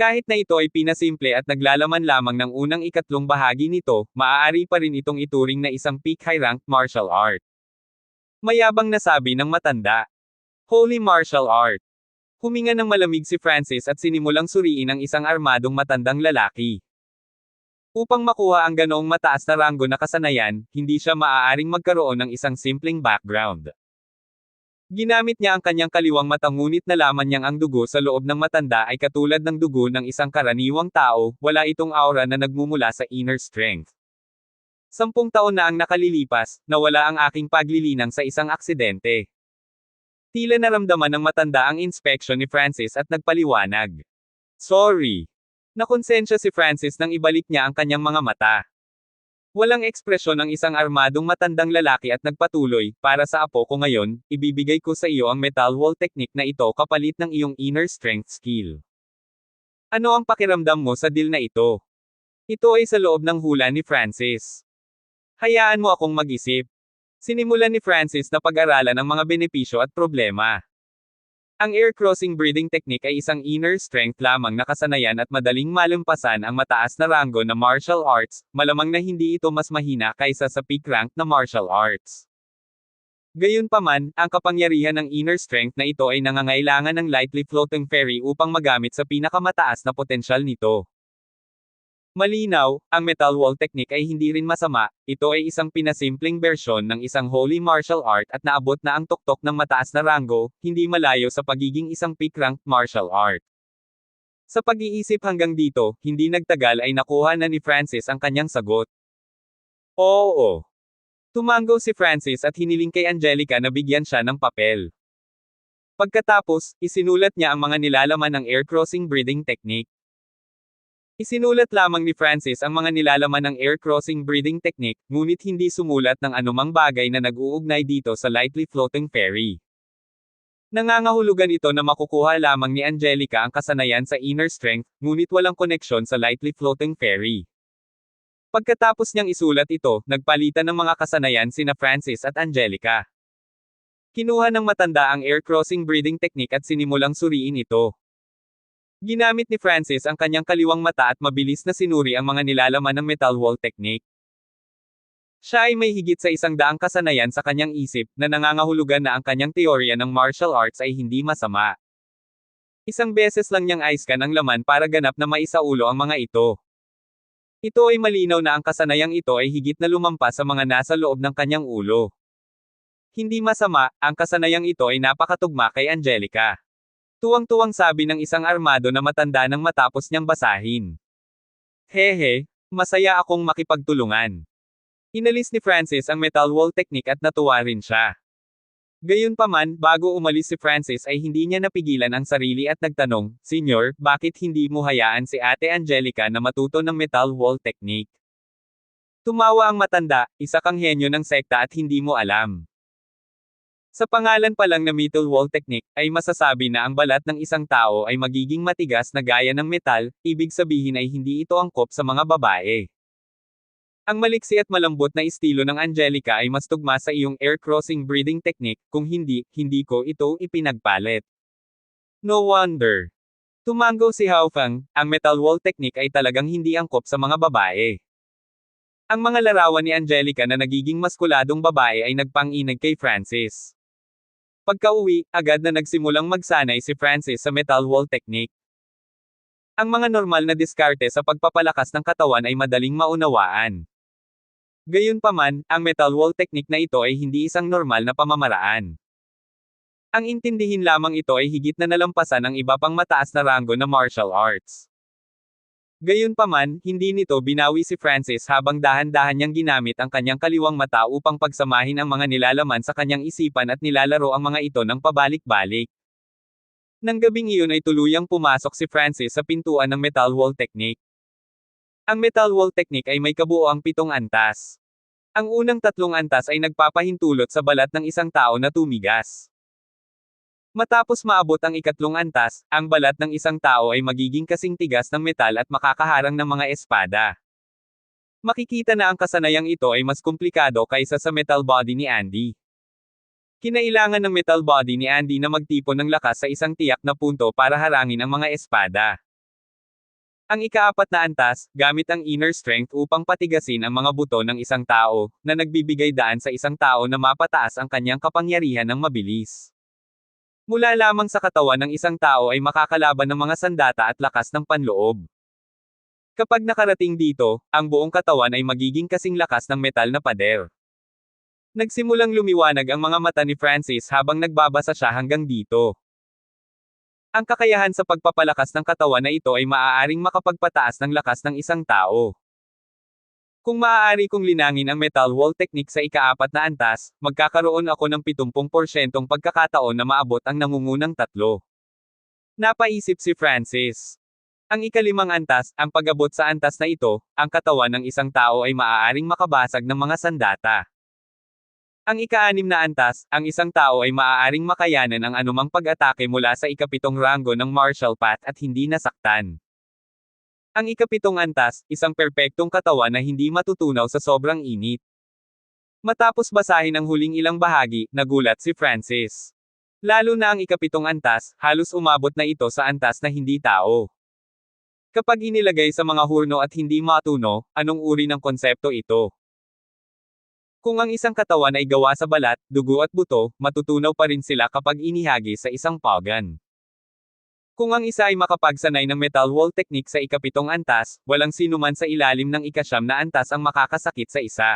Kahit na ito ay pinasimple at naglalaman lamang ng unang ikatlong bahagi nito, maaari pa rin itong ituring na isang peak high-ranked martial art. Mayabang na sabi ng matanda. Holy martial art. Huminga ng malamig si Francis at sinimulang suriin ang isang armadong matandang lalaki. Upang makuha ang ganoong mataas na ranggo na kasanayan, hindi siya maaaring magkaroon ng isang simpleng background. Ginamit niya ang kanyang kaliwang mata ngunit nalaman niyang ang dugo sa loob ng matanda ay katulad ng dugo ng isang karaniwang tao, wala itong aura na nagmumula sa inner strength. 10 taon na ang nakalilipas, nawala ang aking paglilinang sa isang aksidente. Tila naramdaman ng matanda ang inspection ni Francis at nagpaliwanag. Sorry. Nakonsensya si Francis nang ibalik niya ang kanyang mga mata. Walang ekspresyon ang isang armadong matandang lalaki at nagpatuloy, para sa apo ko ngayon, ibibigay ko sa iyo ang metal wall technique na ito kapalit ng iyong inner strength skill. Ano ang pakiramdam mo sa deal na ito? Ito ay sa loob ng hula ni Francis. Hayaan mo akong mag-isip. Sinimulan ni Francis na pag-aralan ang mga benepisyo at problema. Ang air crossing breathing technique ay isang inner strength lamang na kasanayan at madaling malumpasan ang mataas na ranggo na martial arts, malamang na hindi ito mas mahina kaysa sa peak rank na martial arts. Gayunpaman, ang kapangyarihan ng inner strength na ito ay nangangailangan ng lightly floating fairy upang magamit sa pinakamataas na potensyal nito. Malinaw, ang metal wall technique ay hindi rin masama, ito ay isang pinasimpleng bersyon ng isang holy martial art at naabot na ang tuktok ng mataas na ranggo, hindi malayo sa pagiging isang peak-ranked martial art. Sa pag-iisip hanggang dito, hindi nagtagal ay nakuha na ni Francis ang kanyang sagot. Oo. Tumango si Francis at hiniling kay Angelica na bigyan siya ng papel. Pagkatapos, isinulat niya ang mga nilalaman ng air crossing breathing technique. Isinulat lamang ni Francis ang mga nilalaman ng air crossing breathing technique, ngunit hindi sumulat ng anumang bagay na nag-uugnay dito sa lightly floating fairy. Nangangahulugan ito na makukuha lamang ni Angelica ang kasanayan sa inner strength, ngunit walang koneksyon sa lightly floating fairy. Pagkatapos niyang isulat ito, nagpalitan ng mga kasanayan sina Francis at Angelica. Kinuha ng matanda ang air crossing breathing technique at sinimulang suriin ito. Ginamit ni Francis ang kanyang kaliwang mata at mabilis na sinuri ang mga nilalaman ng metal wall technique. Siya ay may higit sa 100 kasanayan sa kanyang isip, na nangangahulugan na ang kanyang teorya ng martial arts ay hindi masama. Isang beses lang niyang i-scan ang laman para ganap na maisaulo ang mga ito. Ito ay malinaw na ang kasanayang ito ay higit na lumampas sa mga nasa loob ng kanyang ulo. Hindi masama, ang kasanayang ito ay napakatugma kay Angelica. Tuwang-tuwang sabi ng isang armado na matanda nang matapos niyang basahin. Hehe, masaya akong makipagtulungan. Inalis ni Francis ang metal wall technique at natuwa rin siya. Gayunpaman, bago umalis si Francis ay hindi niya napigilan ang sarili at nagtanong, "Senyor, bakit hindi mo hayaan si Ate Angelica na matuto ng metal wall technique?" Tumawa ang matanda, "Isa kang henyo ng sekta at hindi mo alam. Sa pangalan pa lang na metal wall technique, ay masasabi na ang balat ng isang tao ay magiging matigas na gaya ng metal, ibig sabihin ay hindi ito angkop sa mga babae. Ang maliksi at malambot na estilo ng Angelica ay mas tugma sa iyong air-crossing breathing technique, kung hindi, hindi ko ito ipinagpalit." No wonder. Tumango si Haofeng, ang metal wall technique ay talagang hindi angkop sa mga babae. Ang mga larawan ni Angelica na nagiging maskuladong babae ay nagpang-inag kay Francis. Pagka-uwi, agad na nagsimulang magsanay si Francis sa metal wall technique. Ang mga normal na diskarte sa pagpapalakas ng katawan ay madaling maunawaan. Gayunpaman, ang metal wall technique na ito ay hindi isang normal na pamamaraan. Ang intindihin lamang ito ay higit na nalampasan ang iba pang mataas na ranggo na martial arts. Gayunpaman, hindi nito binawi si Francis habang dahan-dahan niyang ginamit ang kanyang kaliwang mata upang pagsamahin ang mga nilalaman sa kanyang isipan at nilalaro ang mga ito ng pabalik-balik. Nang gabing iyon ay tuluyang pumasok si Francis sa pintuan ng metal wall technique. Ang metal wall technique ay may kabuoang 7 antas. Ang unang 3 antas ay nagpapahintulot sa balat ng isang tao na tumigas. Matapos maabot ang ikatlong antas, ang balat ng isang tao ay magiging kasing tigas ng metal at makakaharang ng mga espada. Makikita na ang kasanayang ito ay mas komplikado kaysa sa metal body ni Andy. Kinailangan ng metal body ni Andy na magtipon ng lakas sa isang tiyak na punto para harangin ang mga espada. Ang ika-4 na antas, gamit ang inner strength upang patigasin ang mga buto ng isang tao, na nagbibigay daan sa isang tao na mapataas ang kanyang kapangyarihan ng mabilis. Mula lamang sa katawan ng isang tao ay makakalaban ng mga sandata at lakas ng panloob. Kapag nakarating dito, ang buong katawan ay magiging kasing lakas ng metal na pader. Nagsimulang lumiwanag ang mga mata ni Francis habang nagbabasa siya hanggang dito. Ang kakayahan sa pagpapalakas ng katawan na ito ay maaaring makapagpataas ng lakas ng isang tao. Kung maaari kong linangin ang metal wall technique sa ika-4 na antas, magkakaroon ako ng 70% pagkakataon na maabot ang nangungunang 3. Napaisip si Francis. Ang ika-5 antas, ang pag-abot sa antas na ito, ang katawan ng isang tao ay maaaring makabasag ng mga sandata. Ang ika-6 na antas, ang isang tao ay maaaring makayanan ang anumang pag-atake mula sa ika-7 ranggo ng martial path at hindi nasaktan. Ang ika-7 antas, isang perpektong katawan na hindi matutunaw sa sobrang init. Matapos basahin ang huling ilang bahagi, nagulat si Francis. Lalo na ang ika-7 antas, halos umabot na ito sa antas na hindi tao. Kapag inilagay sa mga hurno at hindi matuno, anong uri ng konsepto ito? Kung ang isang katawan ay gawa sa balat, dugo at buto, matutunaw pa rin sila kapag inihagi sa isang pagan. Kung ang isa ay makapagsanay ng metal wall technique sa ika-7 antas, walang sinuman sa ilalim ng ika-9 na antas ang makakasakit sa isa.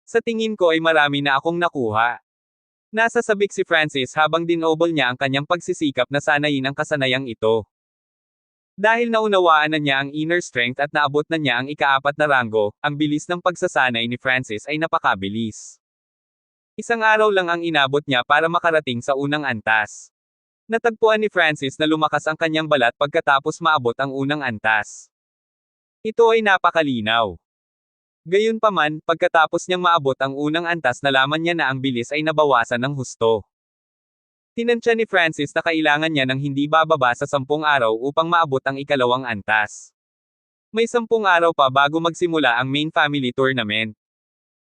Sa tingin ko ay marami na akong nakuha. Nasa sabik si Francis habang dinobol niya ang kanyang pagsisikap na sanayin ang kasanayang ito. Dahil naunawaan na niya ang inner strength at naabot na niya ang ika-4 na ranggo, ang bilis ng pagsasanay ni Francis ay napakabilis. Isang araw lang ang inabot niya para makarating sa unang antas. Natagpuan ni Francis na lumakas ang kanyang balat pagkatapos maabot ang unang antas. Ito ay napakalinaw. Gayunpaman, pagkatapos niyang maabot ang unang antas nalaman niya na ang bilis ay nabawasan ng husto. Tinansya ni Francis na kailangan niya ng hindi bababa sa 10 araw upang maabot ang ika-2 antas. May 10 araw pa bago magsimula ang main family tournament.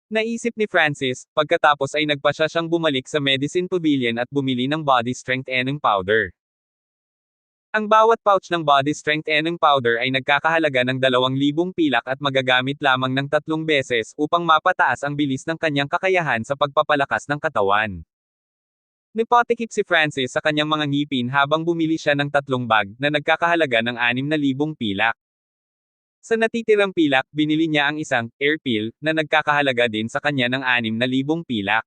Naisip ni Francis, pagkatapos ay nagpasya siyang bumalik sa medicine pavilion at bumili ng body strength enhancing powder. Ang bawat pouch ng Body Strength Eneng Powder ay nagkakahalaga ng 2,000 pilak at magagamit lamang ng 3 beses upang mapataas ang bilis ng kanyang kakayahan sa pagpapalakas ng katawan. Nipotikip si Francis sa kanyang mga ngipin habang bumili siya ng 3 bag na nagkakahalaga ng 6,000 pilak. Sa natitirang pilak, binili niya ang isang air pill na nagkakahalaga din sa kanya ng 6,000 pilak.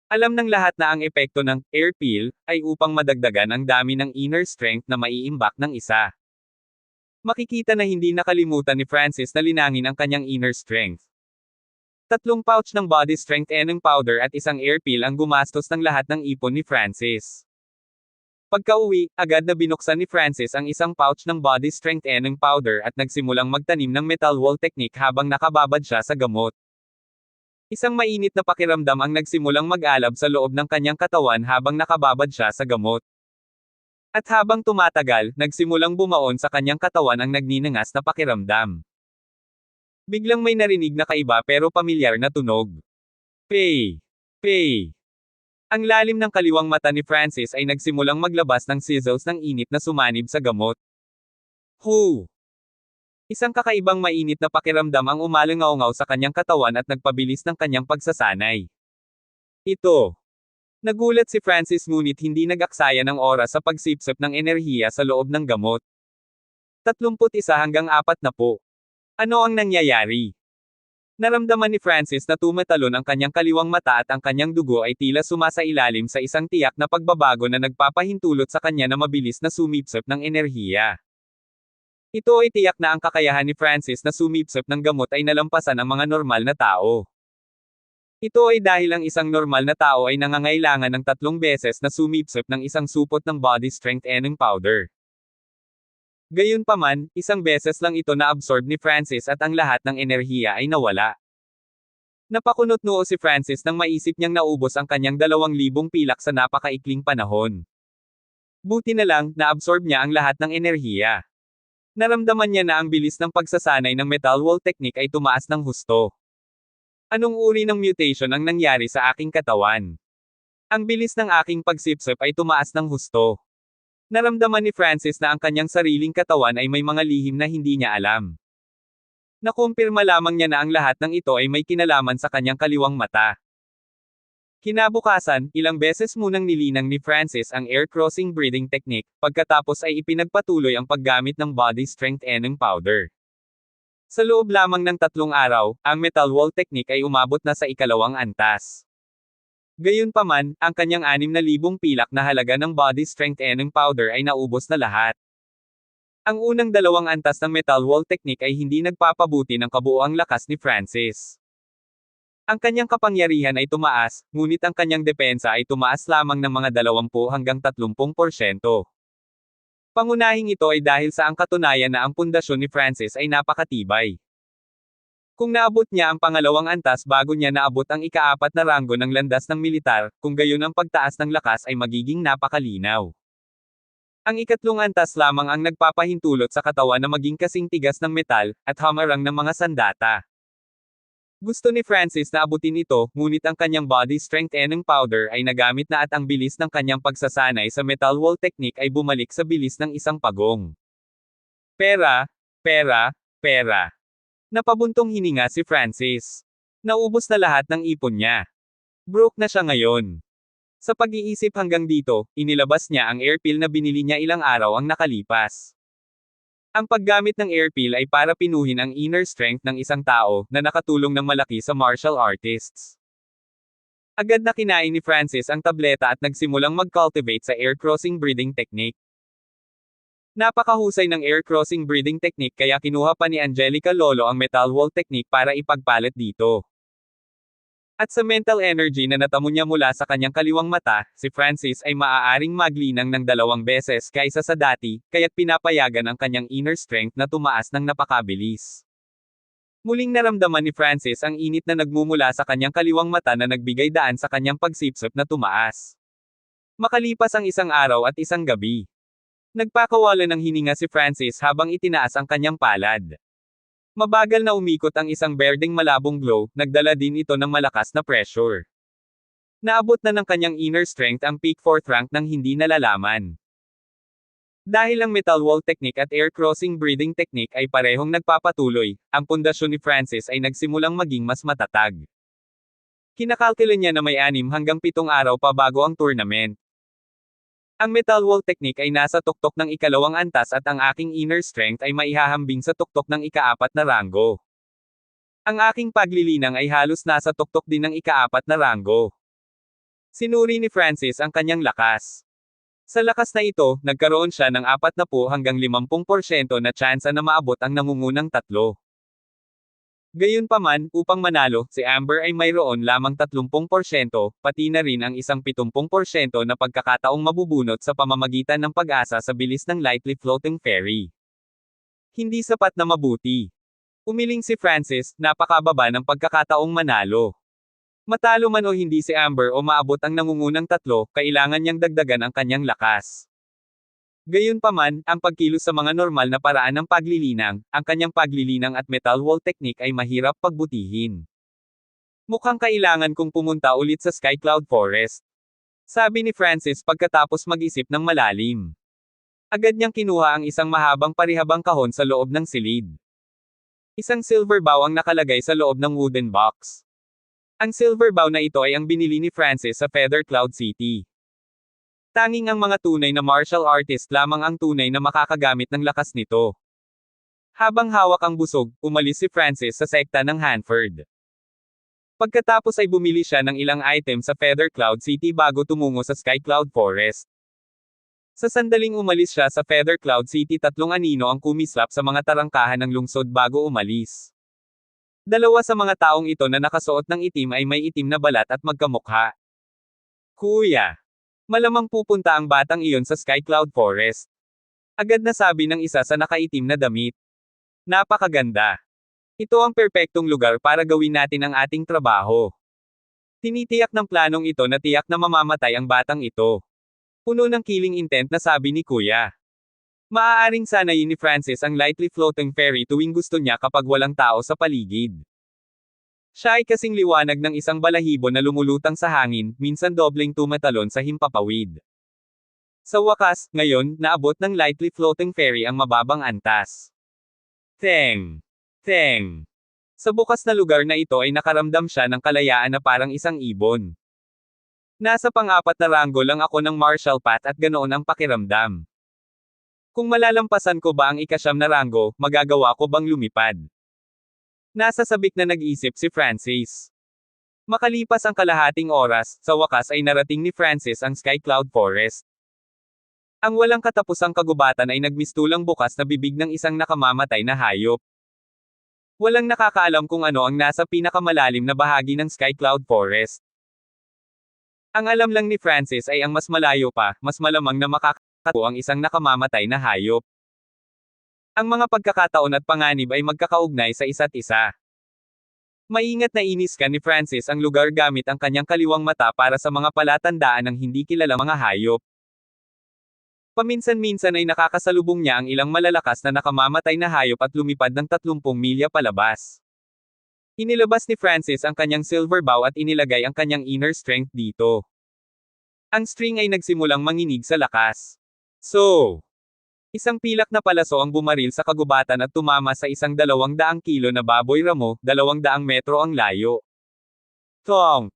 Alam ng lahat na ang epekto ng air pill ay upang madagdagan ang dami ng inner strength na maiimbak ng isa. Makikita na hindi nakalimutan ni Francis na linangin ang kanyang inner strength. 3 pouch ng Body Strength Eneng Powder at isang air pill ang gumastos ng lahat ng ipon ni Francis. Pagka-uwi, agad na binuksan ni Francis ang isang pouch ng Body Strength Eneng Powder at nagsimulang magtanim ng metal wall technique habang nakababad siya sa gamot. Isang mainit na pakiramdam ang nagsimulang mag-alab sa loob ng kanyang katawan habang nakababad siya sa gamot. At habang tumatagal, nagsimulang bumaon sa kanyang katawan ang nagninangas na pakiramdam. Biglang may narinig na kaiba pero pamilyar na tunog. Pay! Pay! Ang lalim ng kaliwang mata ni Francis ay nagsimulang maglabas ng sizzles ng init na sumanib sa gamot. Hu! Isang kakaibang mainit na pakiramdam ang umalangaw-ngaw sa kanyang katawan at nagpabilis ng kanyang pagsasanay. Ito. Nagulat si Francis ngunit hindi nag-aksaya ng oras sa pagsipsip ng enerhiya sa loob ng gamot. 31 hanggang 40. Ano ang nangyayari? Naramdaman ni Francis na tumatalon ang kanyang kaliwang mata at ang kanyang dugo ay tila sumasailalim sa isang tiyak na pagbabago na nagpapahintulot sa kanya na mabilis na sumipsip ng enerhiya. Ito ay tiyak na ang kakayahan ni Francis na sumipsip ng gamot ay nalampasan ang mga normal na tao. Ito ay dahil ang isang normal na tao ay nangangailangan ng 3 beses na sumipsip ng isang supot ng Body Strength Eneng Powder. Gayunpaman, 1 beses lang ito na-absorb ni Francis at ang lahat ng enerhiya ay nawala. Napakunot noo si Francis nang maisip niyang naubos ang kanyang 2,000 pilak sa napakaikling panahon. Buti na lang, na-absorb niya ang lahat ng enerhiya. Naramdaman niya na ang bilis ng pagsasanay ng metal wall technique ay tumaas ng husto. Anong uri ng mutation ang nangyari sa aking katawan? Ang bilis ng aking pagsipsip ay tumaas ng husto. Naramdaman ni Francis na ang kanyang sariling katawan ay may mga lihim na hindi niya alam. Nakumpirma lamang niya na ang lahat ng ito ay may kinalaman sa kanyang kaliwang mata. Kinabukasan, ilang beses munang nilinang ni Francis ang air crossing breathing technique, pagkatapos ay ipinagpatuloy ang paggamit ng Body Strength Eneng Powder. Sa loob lamang ng 3 araw, ang metal wall technique ay umabot na sa 2nd antas. Gayunpaman, ang kanyang 6,000 pilak na halaga ng Body Strength Eneng Powder ay naubos na lahat. Ang unang 2 antas ng metal wall technique ay hindi nagpapabuti ng kabuuang lakas ni Francis. Ang kanyang kapangyarihan ay tumaas, ngunit ang kanyang depensa ay tumaas lamang ng mga 20 hanggang 30%. Pangunahing ito ay dahil sa ang katunayan na ang pundasyon ni Francis ay napakatibay. Kung naabot niya ang pangalawang antas bago niya naabot ang ika-4 na ranggo ng landas ng militar, kung gayon ang pagtaas ng lakas ay magiging napakalinaw. Ang ika-3 antas lamang ang nagpapahintulot sa katawan na maging kasing tigas ng metal, at hamarang ng mga sandata. Gusto ni Francis na abutin ito, ngunit ang kanyang Body Strength Eneng Powder ay nagamit na at ang bilis ng kanyang pagsasanay sa metal wall technique ay bumalik sa bilis ng isang pagong. Pera, pera, pera. Napabuntong hininga si Francis. Naubos na lahat ng ipon niya. Broke na siya ngayon. Sa pag-iisip hanggang dito, inilabas niya ang air pill na binili niya ilang araw ang nakalipas. Ang paggamit ng air pill ay para pinuhin ang inner strength ng isang tao na nakatulong ng malaki sa martial artists. Agad na kinain ni Francis ang tableta at nagsimulang mag-cultivate sa air crossing breathing technique. Napakahusay ng air crossing breathing technique kaya kinuha pa ni Angelica Lolo ang metal wall technique para ipagpalit dito. At sa mental energy na natamo niya mula sa kanyang kaliwang mata, si Francis ay maaaring maglinang ng 2 beses kaysa sa dati, kaya't pinapayagan ang kanyang inner strength na tumaas ng napakabilis. Muling naramdaman ni Francis ang init na nagmumula sa kanyang kaliwang mata na nagbigay daan sa kanyang pagsipsip na tumaas. Makalipas ang 1 araw at 1 gabi. Nagpakawala ng hininga si Francis habang itinaas ang kanyang palad. Mabagal na umikot ang isang berdeng malabong glow, nagdala din ito ng malakas na pressure. Naabot na ng kanyang inner strength ang peak 4th rank nang hindi nalalaman. Dahil ang metal wall technique at air crossing breathing technique ay parehong nagpapatuloy, ang pundasyon ni Francis ay nagsimulang maging mas matatag. Kinakalkula niya na may 6 hanggang 7 araw pa bago ang tournament. Ang metal wall technique ay nasa tuktok ng ikalawang antas at ang aking inner strength ay maihahambing sa tuktok ng ika-4 na ranggo. Ang aking paglilinang ay halos nasa tuktok din ng ika-4 na ranggo. Sinuri ni Francis ang kanyang lakas. Sa lakas na ito, nagkaroon siya ng 40 hanggang 50% na tsansa na maabot ang nangungunang 3. Gayunpaman, upang manalo, si Amber ay mayroon lamang 30%, pati na rin ang isang 70% na pagkakataong mabubunot sa pamamagitan ng pag-asa sa bilis ng lightly floating fairy. Hindi sapat na mabuti. Umiling si Francis, napakababa ng pagkakataong manalo. Matalo man o hindi si Amber o maabot ang nangungunang 3, kailangan niyang dagdagan ang kanyang lakas. Gayunpaman, ang pagkilos sa mga normal na paraan ng paglilinang, ang kanyang paglilinang at metal wall technique ay mahirap pagbutihin. Mukhang kailangan kong pumunta ulit sa Sky Cloud Forest. Sabi ni Francis pagkatapos mag-isip ng malalim. Agad niyang kinuha ang isang mahabang parihabang kahon sa loob ng silid. Isang silver bow ang nakalagay sa loob ng wooden box. Ang silver bow na ito ay ang binili ni Francis sa Feather Cloud City. Tanging ang mga tunay na martial artist lamang ang tunay na makakagamit ng lakas nito. Habang hawak ang busog, umalis si Francis sa sekta ng Hanford. Pagkatapos ay bumili siya ng ilang item sa Feather Cloud City bago tumungo sa Sky Cloud Forest. Sa sandaling umalis siya sa Feather Cloud City, 3 anino ang kumislap sa mga tarangkahan ng lungsod bago umalis. 2 sa mga taong ito na nakasuot ng itim ay may itim na balat at magkamukha. Kuya! Malamang pupunta ang batang iyon sa Sky Cloud Forest. Agad na sabi ng isa sa nakaitim na damit. Napakaganda. Ito ang perpektong lugar para gawin natin ang ating trabaho. Tinitiyak ng planong ito na tiyak na mamamatay ang batang ito. Puno ng killing intent na sabi ni Kuya. Maaaring sanayin ni Francis ang lightly floating fairy tuwing gusto niya kapag walang tao sa paligid. Siya ay kasing liwanag ng isang balahibo na lumulutang sa hangin, minsan dobleng tumatalon sa himpapawid. Sa wakas, ngayon, naabot ng lightly floating fairy ang mababang antas. Teng! Teng! Sa bukas na lugar na ito ay nakaramdam siya ng kalayaan na parang isang ibon. Nasa pang-4 na ranggo lang ako ng martial path at ganoon ang pakiramdam. Kung malalampasan ko ba ang ika-9 na ranggo, magagawa ko bang lumipad? Nasa sabik na nag-isip si Francis. Makalipas ang kalahating oras, sa wakas ay narating ni Francis ang Sky Cloud Forest. Ang walang katapusang kagubatan ay nagmistulang bukas na bibig ng isang nakamamatay na hayop. Walang nakakaalam kung ano ang nasa pinakamalalim na bahagi ng Sky Cloud Forest. Ang alam lang ni Francis ay ang mas malayo pa, mas malamang na makakatagpo ang isang nakamamatay na hayop. Ang mga pagkakataon at panganib ay magkakaugnay sa isa't isa. Maingat na iniskan ni Francis ang lugar gamit ang kanyang kaliwang mata para sa mga palatandaan ng hindi kilalang mga hayop. Paminsan-minsan ay nakakasalubong niya ang ilang malalakas na nakamamatay na hayop at lumipad ng 30 milya palabas. Inilabas ni Francis ang kanyang silver bow at inilagay ang kanyang inner strength dito. Ang string ay nagsimulang manginig sa lakas. Isang pilak na palaso ang bumaril sa kagubatan at tumama sa isang 200 kilo na baboy ramo, 200 metro ang layo. Thonk!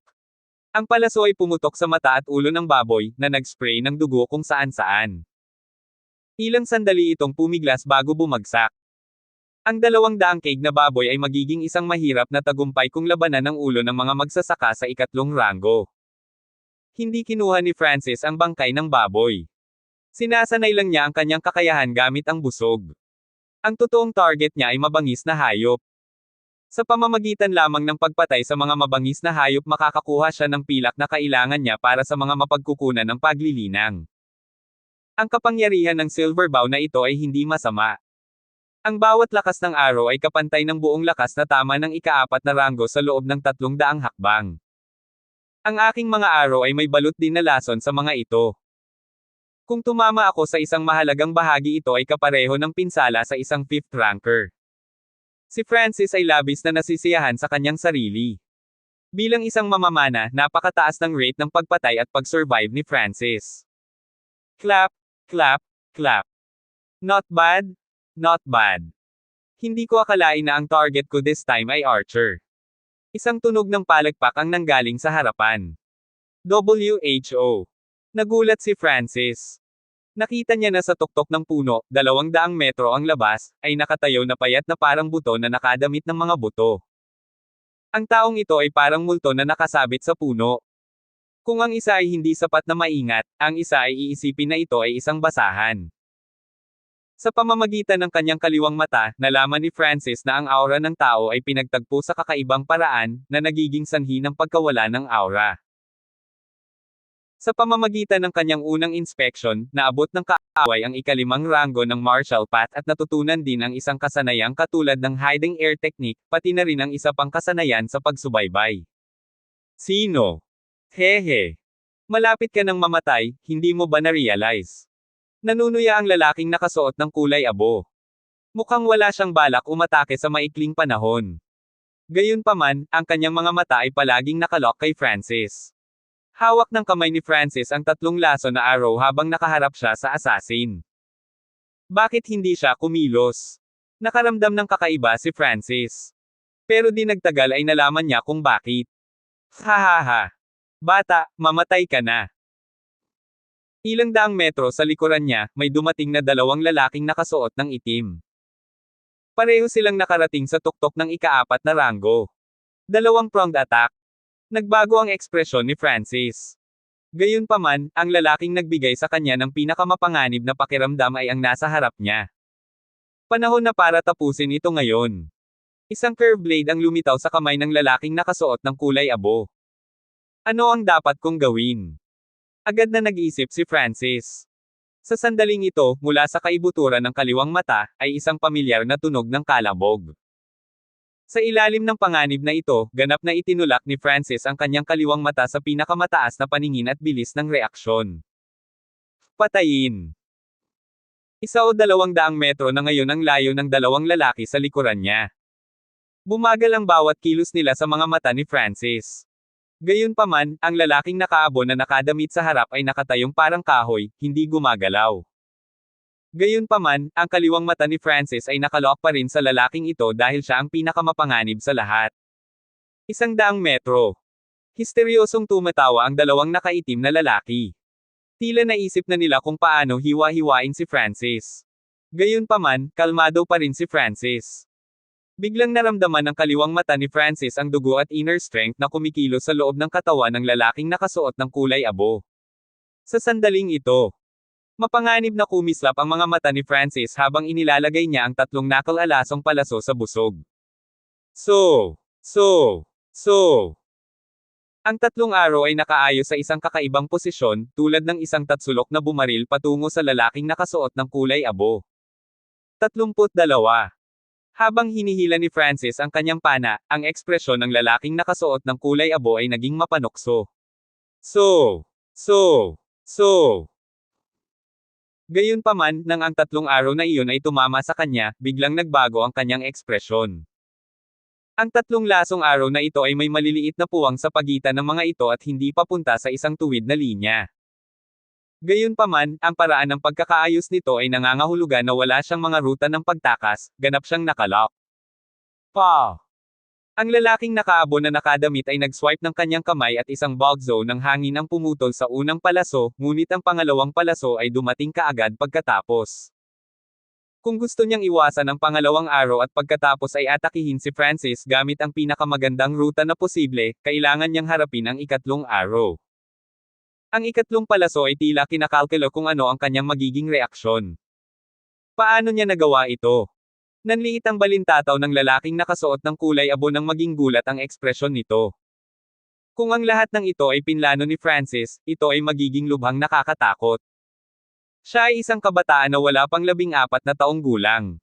Ang palaso ay pumutok sa mata at ulo ng baboy, na nag-spray ng dugo kung saan-saan. Ilang sandali itong pumiglas bago bumagsak. Ang 200 keg na baboy ay magiging isang mahirap na tagumpay kung labanan ng ulo ng mga magsasaka sa 3 ranggo. Hindi kinuha ni Francis ang bangkay ng baboy. Sinasanay lang niya ang kanyang kakayahan gamit ang busog. Ang totoong target niya ay mabangis na hayop. Sa pamamagitan lamang ng pagpatay sa mga mabangis na hayop makakakuha siya ng pilak na kailangan niya para sa mga mapagkukunan ng paglilinang. Ang kapangyarihan ng silver bow na ito ay hindi masama. Ang bawat lakas ng araw ay kapantay ng buong lakas na tama ng ika-4 na ranggo sa loob ng 300 hakbang. Ang aking mga araw ay may balot din na lason sa mga ito. Kung tumama ako sa isang mahalagang bahagi, ito ay kapareho ng pinsala sa isang 5th ranker. Si Francis ay labis na nasisiyahan sa kanyang sarili. Bilang isang mamamana, napakataas ng rate ng pagpatay at pag-survive ni Francis. Clap, clap, clap. Not bad? Not bad. Hindi ko akalain na ang target ko this time ay Archer. Isang tunog ng palakpak ang nanggaling sa harapan. WHO. Nagulat si Francis. Nakita niya na sa tuktok ng puno, 200 metro ang labas, ay nakatayo na payat na parang buto na nakadamit ng mga buto. Ang taong ito ay parang multo na nakasabit sa puno. Kung ang isa ay hindi sapat na maingat, ang isa ay iisipin na ito ay isang basahan. Sa pamamagitan ng kanyang kaliwang mata, nalaman ni Francis na ang aura ng tao ay pinagtagpo sa kakaibang paraan, na nagiging sanhi ng pagkawala ng aura. Sa pamamagitan ng kanyang unang inspeksyon, naabot ng kaaway ang ikalimang ranggo ng martial path at natutunan din ang isang kasanayang katulad ng hiding air technique, pati na rin ang isa pang kasanayan sa pagsubaybay. Sino? Hehe. Malapit ka nang mamatay, hindi mo ba na-realize? Nanunuya ang lalaking nakasuot ng kulay abo. Mukhang wala siyang balak umatake sa maikling panahon. Gayunpaman, ang kanyang mga mata ay palaging nakalock kay Francis. Hawak ng kamay ni Francis ang 3 laso na arrow habang nakaharap siya sa assassin. Bakit hindi siya kumilos? Nakaramdam ng kakaiba si Francis. Pero di nagtagal ay nalaman niya kung bakit. Hahaha. Bata, mamatay ka na. Ilang daang metro sa likuran niya, may dumating na 2 lalaking nakasuot ng itim. Pareho silang nakarating sa tuktok ng ika-4 na ranggo. 2 pronged attack. Nagbago ang ekspresyon ni Francis. Gayunpaman, ang lalaking nagbigay sa kanya ng pinakamapanganib na pakiramdam ay ang nasa harap niya. Panahon na para tapusin ito ngayon. Isang curved blade ang lumitaw sa kamay ng lalaking nakasuot ng kulay abo. Ano ang dapat kong gawin? Agad na nag-isip si Francis. Sa sandaling ito, mula sa kaibuturan ng kaliwang mata, ay isang pamilyar na tunog ng kalabog. Sa ilalim ng panganib na ito, ganap na itinulak ni Francis ang kanyang kaliwang mata sa pinakamataas na paningin at bilis ng reaksyon. Patayin. 1 o 200 metro na ngayon ang layo ng 2 lalaki sa likuran niya. Bumagal ang bawat kilos nila sa mga mata ni Francis. Gayunpaman, ang lalaking nakaabo na nakadamit sa harap ay nakatayong parang kahoy, hindi gumagalaw. Gayunpaman, ang kaliwang mata ni Francis ay nakalock pa rin sa lalaking ito dahil siya ang pinakamapanganib sa lahat. 100 metro. Histeryosong tumatawa ang 2 nakaitim na lalaki. Tila naisip na nila kung paano hiwa-hiwain si Francis. Gayunpaman, kalmado pa rin si Francis. Biglang naramdaman ng kaliwang mata ni Francis ang dugo at inner strength na kumikilos sa loob ng katawan ng lalaking nakasuot ng kulay abo. Sa sandaling ito, mapanganib na kumislap ang mga mata ni Francis habang inilalagay niya ang 3 knuckle-alasong palaso sa busog. Ang 3 arrow ay nakaayos sa isang kakaibang posisyon, tulad ng isang tatsulok na bumaril patungo sa lalaking nakasuot ng kulay abo. 32. Habang hinihila ni Francis ang kanyang pana, ang ekspresyon ng lalaking nakasuot ng kulay abo ay naging mapanokso. Gayunpaman, nang ang 3 araw na iyon ay tumama sa kanya, biglang nagbago ang kanyang ekspresyon. Ang 3 lasong araw na ito ay may maliliit na puwang sa pagitan ng mga ito at hindi papunta sa isang tuwid na linya. Gayunpaman, ang paraan ng pagkakaayos nito ay nangangahulugan na wala siyang mga ruta ng pagtakas, ganap siyang nakalock. Ang lalaking nakaabo na nakadamit ay nag-swipe ng kanyang kamay at isang bulk zone ng hangin ang pumutol sa unang palaso, ngunit ang pangalawang palaso ay dumating kaagad pagkatapos. Kung gusto niyang iwasan ang pangalawang araw at pagkatapos ay atakihin si Francis gamit ang pinakamagandang ruta na posible, kailangan niyang harapin ang 3 araw. Ang 3 palaso ay tila kinakalkulo kung ano ang kanyang magiging reaksyon. Paano niya nagawa ito? Nanliit ang balintataw ng lalaking nakasuot ng kulay abo nang maging gulat ang ekspresyon nito. Kung ang lahat ng ito ay pinlano ni Francis, ito ay magiging lubhang nakakatakot. Siya ay isang kabataan na wala pang 14 na taong gulang.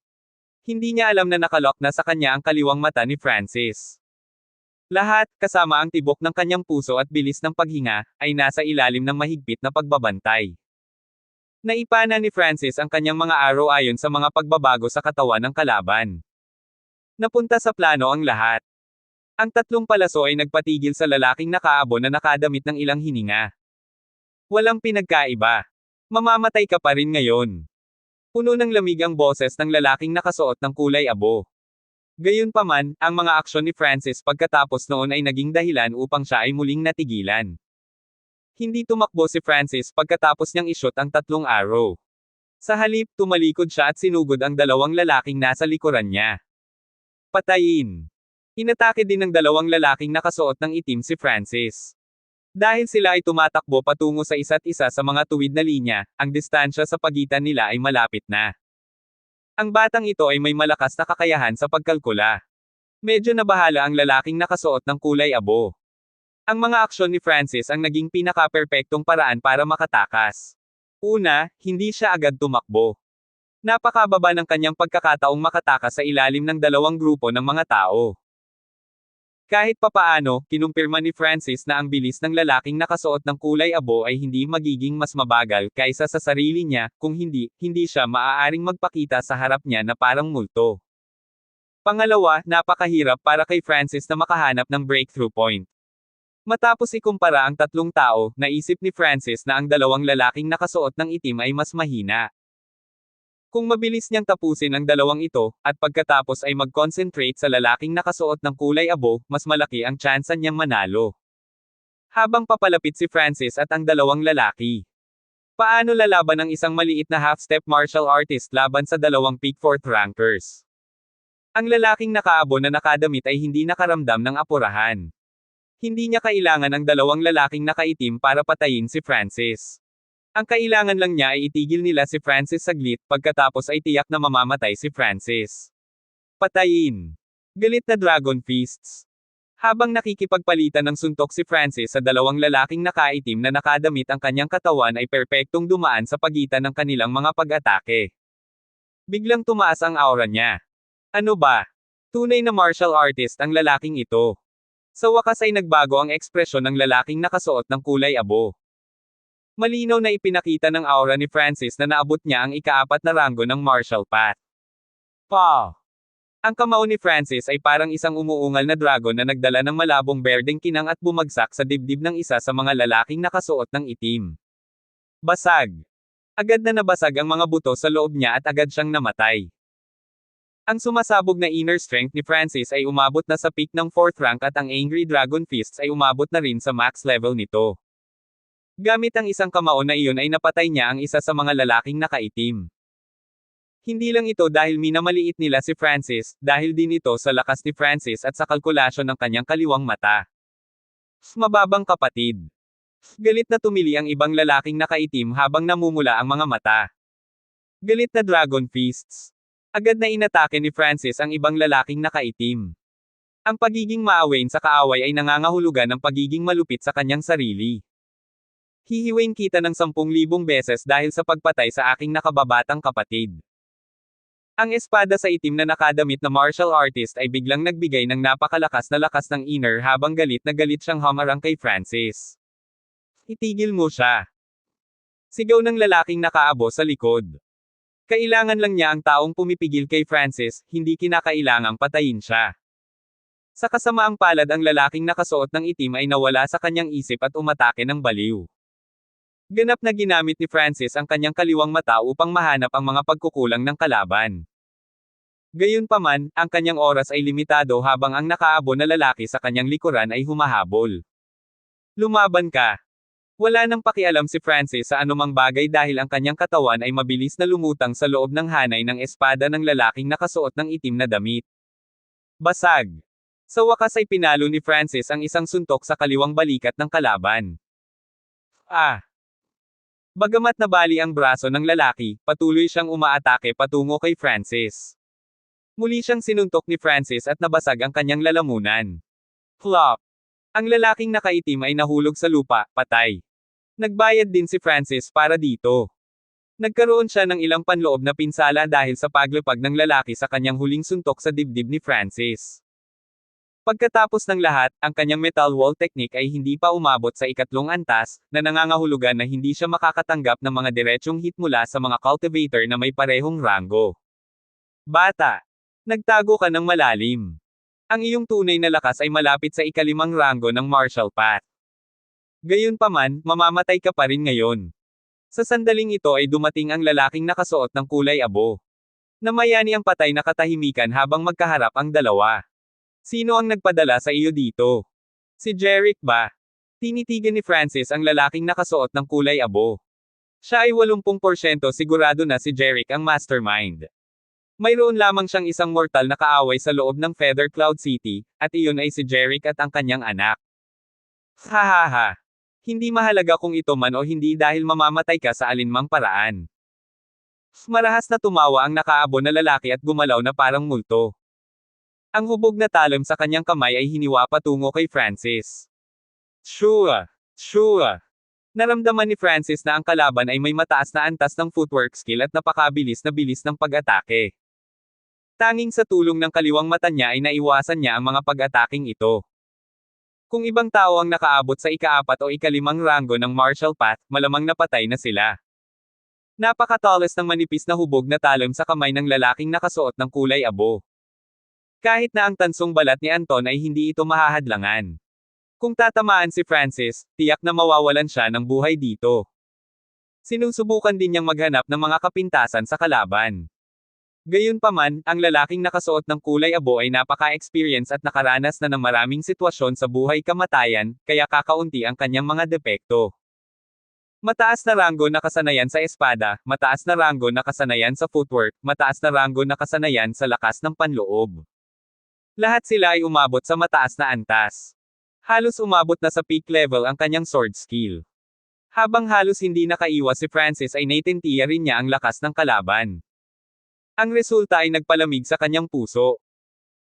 Hindi niya alam na nakalock na sa kanya ang kaliwang mata ni Francis. Lahat, kasama ang tibok ng kanyang puso at bilis ng paghinga, ay nasa ilalim ng mahigpit na pagbabantay. Naipana ni Francis ang kanyang mga arrow ayon sa mga pagbabago sa katawan ng kalaban. Napunta sa plano ang lahat. Ang 3 palaso ay nagpatigil sa lalaking nakaabo na nakadamit ng ilang hininga. Walang pinagkaiba. Mamamatay ka pa rin ngayon. Puno ng lamig ang boses ng lalaking nakasuot ng kulay abo. Gayunpaman, ang mga aksyon ni Francis pagkatapos noon ay naging dahilan upang siya ay muling natigilan. Hindi tumakbo si Francis pagkatapos niyang ishot ang 3 arrow. Sa halip, tumalikod siya at sinugod ang 2 lalaking nasa likuran niya. Patayin. Inatake din ng 2 lalaking nakasuot ng itim si Francis. Dahil sila ay tumatakbo patungo sa isa't isa sa mga tuwid na linya, ang distansya sa pagitan nila ay malapit na. Ang batang ito ay may malakas na kakayahan sa pagkalkula. Medyo nabahala ang lalaking nakasuot ng kulay abo. Ang mga aksyon ni Francis ang naging pinaka-perpektong paraan para makatakas. Una, hindi siya agad tumakbo. Napakababa ng kanyang pagkakataong makatakas sa ilalim ng 2 grupo ng mga tao. Kahit papaano, kinumpirma ni Francis na ang bilis ng lalaking nakasuot ng kulay abo ay hindi magiging mas mabagal kaysa sa sarili niya, kung hindi siya maaaring magpakita sa harap niya na parang multo. Pangalawa, napakahirap para kay Francis na makahanap ng breakthrough point. Matapos ikumpara ang 3 tao, naisip ni Francis na ang 2 lalaking nakasuot ng itim ay mas mahina. Kung mabilis niyang tapusin ang 2 ito, at pagkatapos ay mag-concentrate sa lalaking nakasuot ng kulay abo, mas malaki ang tsansa niyang manalo. Habang papalapit si Francis at ang 2 lalaki. Paano lalaban ang isang maliit na half-step martial artist laban sa 2 peak 4th rankers? Ang lalaking nakaabo na nakadamit ay hindi nakaramdam ng apurahan. Hindi niya kailangan ang 2 lalaking nakaitim para patayin si Francis. Ang kailangan lang niya ay itigil nila si Francis saglit, pagkatapos ay tiyak na mamamatay si Francis. Patayin. Galit na Dragon Fists. Habang nakikipagpalitan ng suntok si Francis sa 2 lalaking nakaitim na nakadamit, ang kanyang katawan ay perpektong dumaan sa pagitan ng kanilang mga pag-atake. Biglang tumaas ang aura niya. Ano ba? Tunay na martial artist ang lalaking ito. Sa wakas ay nagbago ang ekspresyon ng lalaking nakasuot ng kulay abo. Malinaw na ipinakita ng aura ni Francis na naabot niya ang ika-4 na ranggo ng martial path. Pa! Ang kamao ni Francis ay parang isang umuungal na dragon na nagdala ng malabong berdeng kinang at bumagsak sa dibdib ng isa sa mga lalaking nakasuot ng itim. Basag! Agad na nabasag ang mga buto sa loob niya at agad siyang namatay. Ang sumasabog na inner strength ni Francis ay umabot na sa peak ng 4th rank at ang Angry Dragon Fists ay umabot na rin sa max level nito. Gamit ang isang kamao na iyon ay napatay niya ang isa sa mga lalaking nakaitim. Hindi lang ito dahil minamaliit nila si Francis, dahil din ito sa lakas ni Francis at sa kalkulasyon ng kanyang kaliwang mata. Mababang kapatid. Galit na tumili ang ibang lalaking nakaitim habang namumula ang mga mata. Galit na Dragon Fists. Agad na inatake ni Francis ang ibang lalaking nakaitim. Ang pagiging maawain sa kaaway ay nangangahulugan ng pagiging malupit sa kanyang sarili. Hihiwain kita ng 10,000 beses dahil sa pagpatay sa aking nakababatang kapatid. Ang espada sa itim na nakadamit na martial artist ay biglang nagbigay ng napakalakas na lakas ng inner habang galit na galit siyang hamarang kay Francis. Itigil mo siya. Sigaw ng lalaking nakaabo sa likod. Kailangan lang niya ang taong pumipigil kay Francis, hindi kinakailangang patayin siya. Sa kasamaang palad, ang lalaking nakasuot ng itim ay nawala sa kanyang isip at umatake ng baliw. Ganap na ginamit ni Francis ang kanyang kaliwang mata upang mahanap ang mga pagkukulang ng kalaban. Gayunpaman, ang kanyang oras ay limitado habang ang nakaabo na lalaki sa kanyang likuran ay humahabol. Lumaban ka. Wala nang pakialam si Francis sa anumang bagay dahil ang kanyang katawan ay mabilis na lumutang sa loob ng hanay ng espada ng lalaking nakasuot ng itim na damit. Basag. Sa wakas ay pinalo ni Francis ang isang suntok sa kaliwang balikat ng kalaban. Bagamat nabali ang braso ng lalaki, patuloy siyang umaatake patungo kay Francis. Muli siyang sinuntok ni Francis at nabasag ang kanyang lalamunan. Flop! Ang lalaking nakaitim ay nahulog sa lupa, patay. Nagbayad din si Francis para dito. Nagkaroon siya ng ilang panloob na pinsala dahil sa paglapag ng lalaki sa kanyang huling suntok sa dibdib ni Francis. Pagkatapos ng lahat, ang kanyang metal wall technique ay hindi pa umabot sa ikatlong antas, na nangangahulugan na hindi siya makakatanggap ng mga diretsong hit mula sa mga cultivator na may parehong ranggo. Bata! Nagtago ka ng malalim. Ang iyong tunay na lakas ay malapit sa ika-5 ranggo ng martial path. Gayunpaman, mamamatay ka pa rin ngayon. Sa sandaling ito ay dumating ang lalaking nakasuot ng kulay abo. Namayani ang patay na katahimikan habang magkaharap ang dalawa. Sino ang nagpadala sa iyo dito? Si Jeric ba? Tinitigan ni Francis ang lalaking nakasuot ng kulay abo. Siya ay 80% sigurado na si Jeric ang mastermind. Mayroon lamang siyang isang mortal na kaaway sa loob ng Feather Cloud City, at iyon ay si Jeric at ang kanyang anak. Hahaha. Hindi mahalaga kung ito man o hindi dahil mamamatay ka sa alinmang paraan. Marahas na tumawa ang nakaabo na lalaki at gumalaw na parang multo. Ang hubog na talon sa kanyang kamay ay hiniwa patungo kay Francis. Sure. Naramdaman ni Francis na ang kalaban ay may mataas na antas ng footwork skill at napakabilis na bilis ng pag-atake. Tanging sa tulong ng kaliwang mata niya ay naiwasan niya ang mga pag-ataking ito. Kung ibang tao ang nakaabot sa ika-4 o ika-5 ranggo ng martial path, malamang napatay na sila. Napakatalas ng manipis na hubog na talon sa kamay ng lalaking nakasuot ng kulay abo. Kahit na ang tansong balat ni Anton ay hindi ito mahahadlangan. Kung tatamaan si Francis, tiyak na mawawalan siya ng buhay dito. Sinusubukan din niyang maghanap ng mga kapintasan sa kalaban. Gayunpaman, ang lalaking nakasuot ng kulay abo ay napaka-experience at nakaranas na ng maraming sitwasyon sa buhay kamatayan, kaya kakaunti ang kanyang mga depekto. Mataas na ranggo na kasanayan sa espada, mataas na ranggo na kasanayan sa footwork, mataas na ranggo na kasanayan sa lakas ng panloob. Lahat sila ay umabot sa mataas na antas. Halos umabot na sa peak level ang kanyang sword skill. Habang halos hindi nakaiwas si Francis ay naitentiya rin niya ang lakas ng kalaban. Ang resulta ay nagpalamig sa kanyang puso.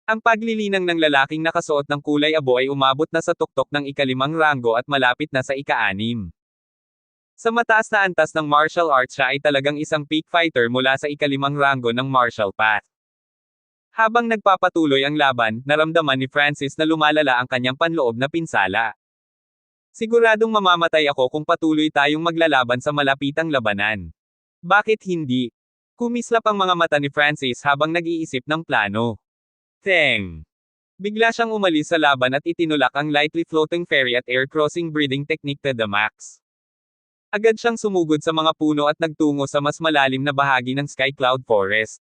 Ang paglilinang ng lalaking nakasuot ng kulay abo ay umabot na sa tuktok ng ika-5 ranggo at malapit na sa ika-6. Sa mataas na antas ng martial arts siya ay talagang isang peak fighter mula sa ika-5 ranggo ng martial path. Habang nagpapatuloy ang laban, naramdaman ni Francis na lumalala ang kanyang panloob na pinsala. Siguradong mamamatay ako kung patuloy tayong maglalaban sa malapitang labanan. Bakit hindi? Kumislap ang mga mata ni Francis habang nag-iisip ng plano. Teng! Bigla siyang umalis sa laban at itinulak ang lightly floating fairy at air crossing breathing technique to the max. Agad siyang sumugod sa mga puno at nagtungo sa mas malalim na bahagi ng Sky Cloud Forest.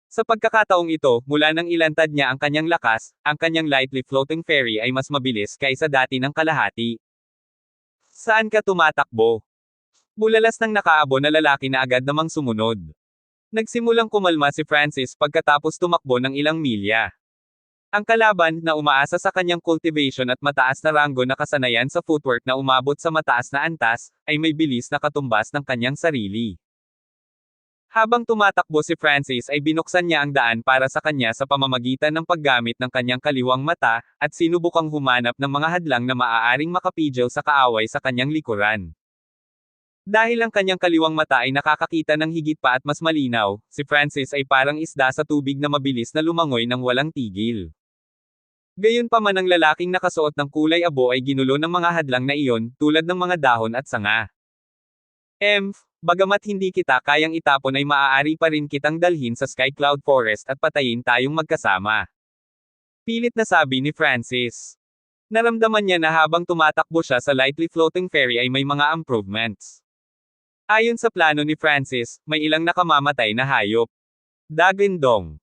Sa pagkakataong ito, mula nang ilantad niya ang kanyang lakas, ang kanyang lightly floating fairy ay mas mabilis kaysa dati ng kalahati. Saan ka tumatakbo? Bulalas ng nakaabo na lalaki na agad namang sumunod. Nagsimulang kumalma si Francis pagkatapos tumakbo ng ilang milya. Ang kalaban, na umaasa sa kanyang cultivation at mataas na ranggo na kasanayan sa footwork na umabot sa mataas na antas, ay may bilis na katumbas ng kanyang sarili. Habang tumatakbo si Francis ay binuksan niya ang daan para sa kanya sa pamamagitan ng paggamit ng kanyang kaliwang mata, at sinubukang humanap ng mga hadlang na maaaring makapigil sa kaaway sa kanyang likuran. Dahil ang kanyang kaliwang mata ay nakakakita ng higit pa at mas malinaw, si Francis ay parang isda sa tubig na mabilis na lumangoy ng walang tigil. Gayunpaman ang lalaking nakasuot ng kulay abo ay ginulo ng mga hadlang na iyon, tulad ng mga dahon at sanga. Bagamat hindi kita kayang itapon ay maaari pa rin kitang dalhin sa Sky Cloud Forest at patayin tayong magkasama. Pilit na sabi ni Francis. Naramdaman niya na habang tumatakbo siya sa lightly floating fairy ay may mga improvements. Ayon sa plano ni Francis, may ilang nakamamatay na hayop. Dagindong.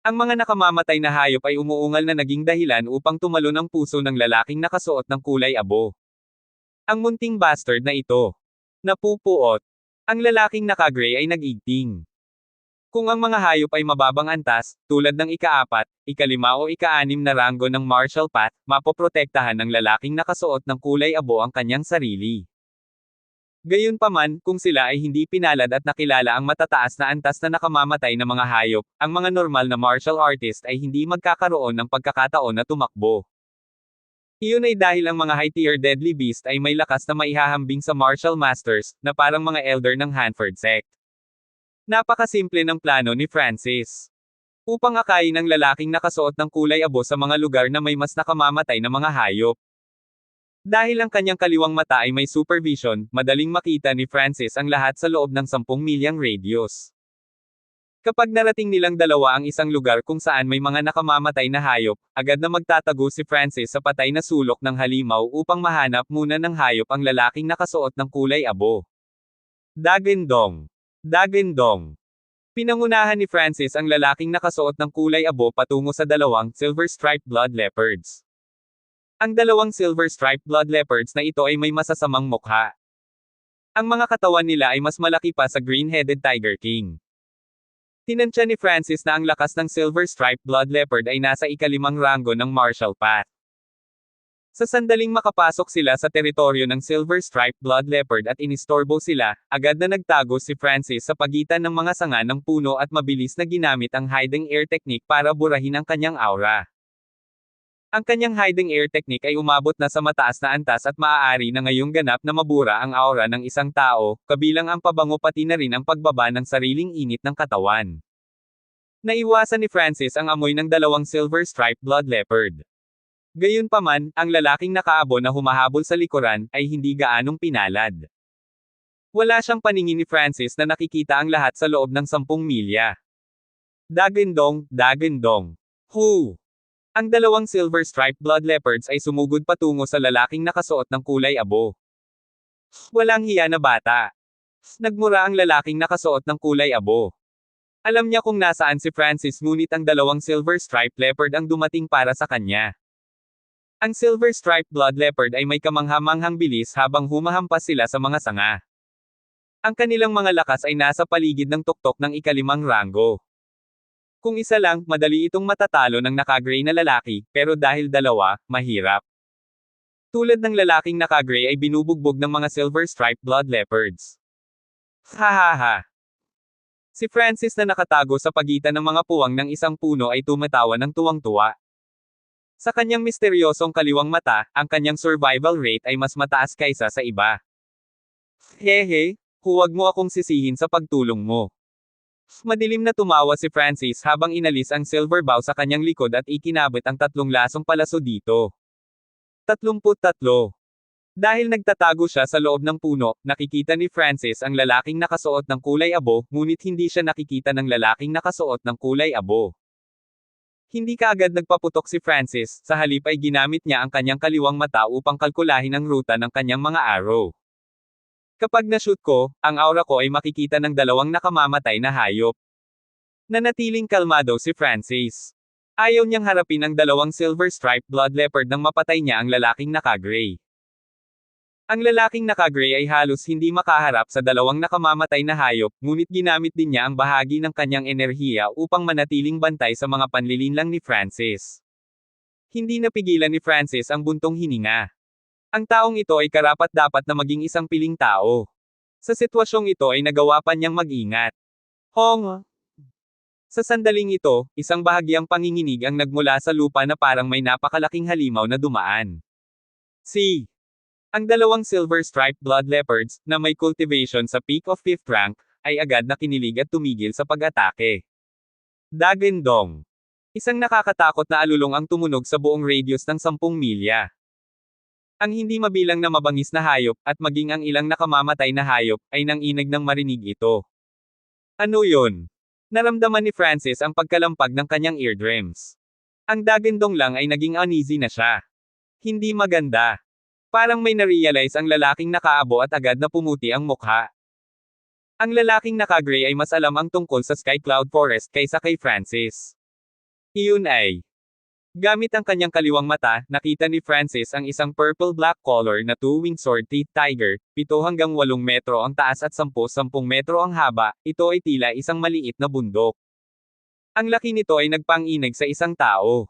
Ang mga nakamamatay na hayop ay umuungal na naging dahilan upang tumalon ang puso ng lalaking nakasuot ng kulay abo. Ang munting bastard na ito. Napupuot. Ang lalaking naka-gray ay nag-igting. Kung ang mga hayop ay mababang antas, tulad ng ika-4, ika-5 o ika-6 na ranggo ng martial path, mapoprotektahan ng lalaking nakasuot ng kulay abo ang kanyang sarili. Gayunpaman, kung sila ay hindi pinalad at nakilala ang matataas na antas na nakamamatay na mga hayop, ang mga normal na martial artist ay hindi magkakaroon ng pagkakataon na tumakbo. Iyon ay dahil ang mga high-tier deadly beast ay may lakas na maihahambing sa martial masters, na parang mga elder ng Hanford sect. Napakasimple ng plano ni Francis. Upang akayin ng lalaking nakasuot ng kulay abo sa mga lugar na may mas nakamamatay na mga hayop. Dahil ang kanyang kaliwang mata ay may supervision, madaling makita ni Francis ang lahat sa loob ng 10 milyang radius. Kapag narating nilang dalawa ang isang lugar kung saan may mga nakamamatay na hayop, agad na magtatago si Francis sa patay na sulok ng halimaw upang mahanap muna ng hayop ang lalaking nakasuot ng kulay abo. Dagandong. Dagandong. Pinangunahan ni Francis ang lalaking nakasuot ng kulay abo patungo sa dalawang silver-striped blood leopards. Ang dalawang silver-striped blood leopards na ito ay may masasamang mukha. Ang mga katawan nila ay mas malaki pa sa green-headed Tiger King. Tinansya ni Francis na ang lakas ng silver-striped blood leopard ay nasa ikalimang ranggo ng martial path. Sa sandaling makapasok sila sa teritoryo ng silver-striped blood leopard at inistorbo sila, agad na nagtago si Francis sa pagitan ng mga sanga ng puno at mabilis na ginamit ang hiding air technique para burahin ang kanyang aura. Ang kanyang hiding air technique ay umabot na sa mataas na antas at maaari na ngayong ganap na mabura ang aura ng isang tao, kabilang ang pabango pati na rin ang pagbaba ng sariling init ng katawan. Naiwasan ni Francis ang amoy ng dalawang silver-striped blood leopard. Gayunpaman, ang lalaking nakaabo na humahabol sa likuran, ay hindi gaanong pinalad. Wala siyang paningin ni Francis na nakikita ang lahat sa loob ng 10 milya. Dagandong, dagandong. Hu! Ang dalawang silver-striped blood leopards ay sumugod patungo sa lalaking nakasuot ng kulay abo. Walang hiya na bata. Nagmura ang lalaking nakasuot ng kulay abo. Alam niya kung nasaan si Francis ngunit ang dalawang silver-striped leopard ang dumating para sa kanya. Ang silver-striped blood leopard ay may kamangha-manghang bilis habang humahampas sila sa mga sanga. Ang kanilang mga lakas ay nasa paligid ng tuktok ng ikalimang ranggo. Kung isa lang, madali itong matatalo ng naka-gray na lalaki, pero dahil dalawa, mahirap. Tulad ng lalaking naka-gray ay binubugbog ng mga silver-striped blood leopards. Hahaha. Si Francis na nakatago sa pagitan ng mga puwang ng isang puno ay tumatawa ng tuwang-tuwa. Sa kanyang misteryosong kaliwang mata, ang kanyang survival rate ay mas mataas kaysa sa iba. Hehe, huwag mo akong sisihin sa pagtulong mo. Madilim na tumawa si Francis habang inalis ang silver bow sa kanyang likod at ikinabit ang 3 lasong palaso dito. 33. Dahil nagtatago siya sa loob ng puno, nakikita ni Francis ang lalaking nakasuot ng kulay abo, ngunit hindi siya nakikita ng lalaking nakasuot ng kulay abo. Hindi kaagad nagpaputok si Francis, sa halip ay ginamit niya ang kanyang kaliwang mata upang kalkulahin ang ruta ng kanyang mga arrow. Kapag na-shoot ko, ang aura ko ay makikita ng dalawang nakamamatay na hayop. Nanatiling kalmado si Francis. Ayaw niyang harapin ang dalawang silver-striped blood leopard nang mapatay niya ang lalaking naka-gray. Ang lalaking naka-gray ay halos hindi makaharap sa dalawang nakamamatay na hayop, ngunit ginamit din niya ang bahagi ng kanyang enerhiya upang manatiling bantay sa mga panlilinlang ni Francis. Hindi napigilan ni Francis ang buntong hininga. Ang taong ito ay karapat-dapat na maging isang piling tao. Sa sitwasyong ito ay nagawa pa niyang mag-ingat. Hong! Sa sandaling ito, isang bahagyang panginginig ang nagmula sa lupa na parang may napakalaking halimaw na dumaan. Ang dalawang silver-striped blood leopards, na may cultivation sa peak of 5th rank, ay agad na kinilig at tumigil sa pag-atake. Dagandong. Isang nakakatakot na alulong ang tumunog sa buong radius ng 10 milya. Ang hindi mabilang na mabangis na hayop, at maging ang ilang nakamamatay na hayop, ay nanginig nang marinig ito. Ano yun? Naramdaman ni Francis ang pagkalampag ng kanyang eardrums. Ang dagandong lang ay naging uneasy na siya. Hindi maganda. Parang may narealize ang lalaking nakaabo at agad na pumuti ang mukha. Ang lalaking naka-gray ay mas alam ang tungkol sa Sky Cloud Forest kaysa kay Francis. Iyon ay. Gamit ang kanyang kaliwang mata, nakita ni Francis ang isang purple-black color na 2-winged sword-teeth tiger, 7 hanggang 8 metro ang taas at 10-10 metro ang haba, ito ay tila isang maliit na bundok. Ang laki nito ay nagpang-inig sa isang tao.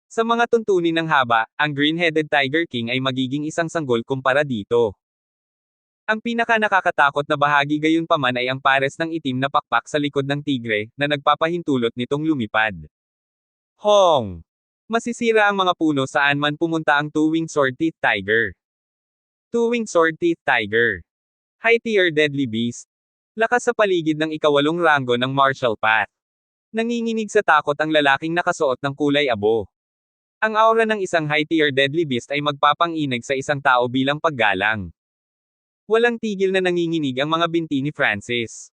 Sa mga tuntunin ng haba, ang green-headed Tiger King ay magiging isang sanggol kumpara dito. Ang pinaka-nakakatakot na bahagi gayunpaman ay ang pares ng itim na pakpak sa likod ng tigre, na nagpapahintulot nitong lumipad. Hong! Masisira ang mga puno saan man pumunta ang 2-winged sword-teeth tiger. 2-winged sword-teeth tiger. High-tier deadly beast. Lakas sa paligid ng ika-8 ranggo ng martial path. Nanginginig sa takot ang lalaking nakasuot ng kulay abo. Ang aura ng isang high-tier deadly beast ay magpapang-inig sa isang tao bilang paggalang. Walang tigil na nanginginig ang mga binti ni Francis.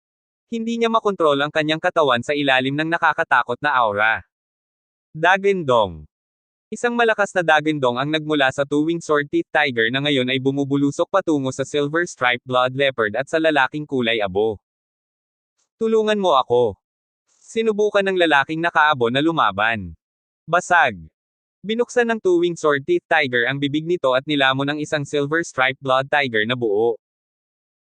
Hindi niya makontrol ang kanyang katawan sa ilalim ng nakakatakot na aura. Dagandong. Isang malakas na dagandong ang nagmula sa two-winged sword-teeth tiger na ngayon ay bumubulusok patungo sa silver-striped blood leopard at sa lalaking kulay abo. Tulungan mo ako. Sinubukan ng lalaking nakaabo na lumaban. Basag. Binuksan ng two-winged sword-teeth tiger ang bibig nito at nilamon ng isang silver-striped blood tiger na buo.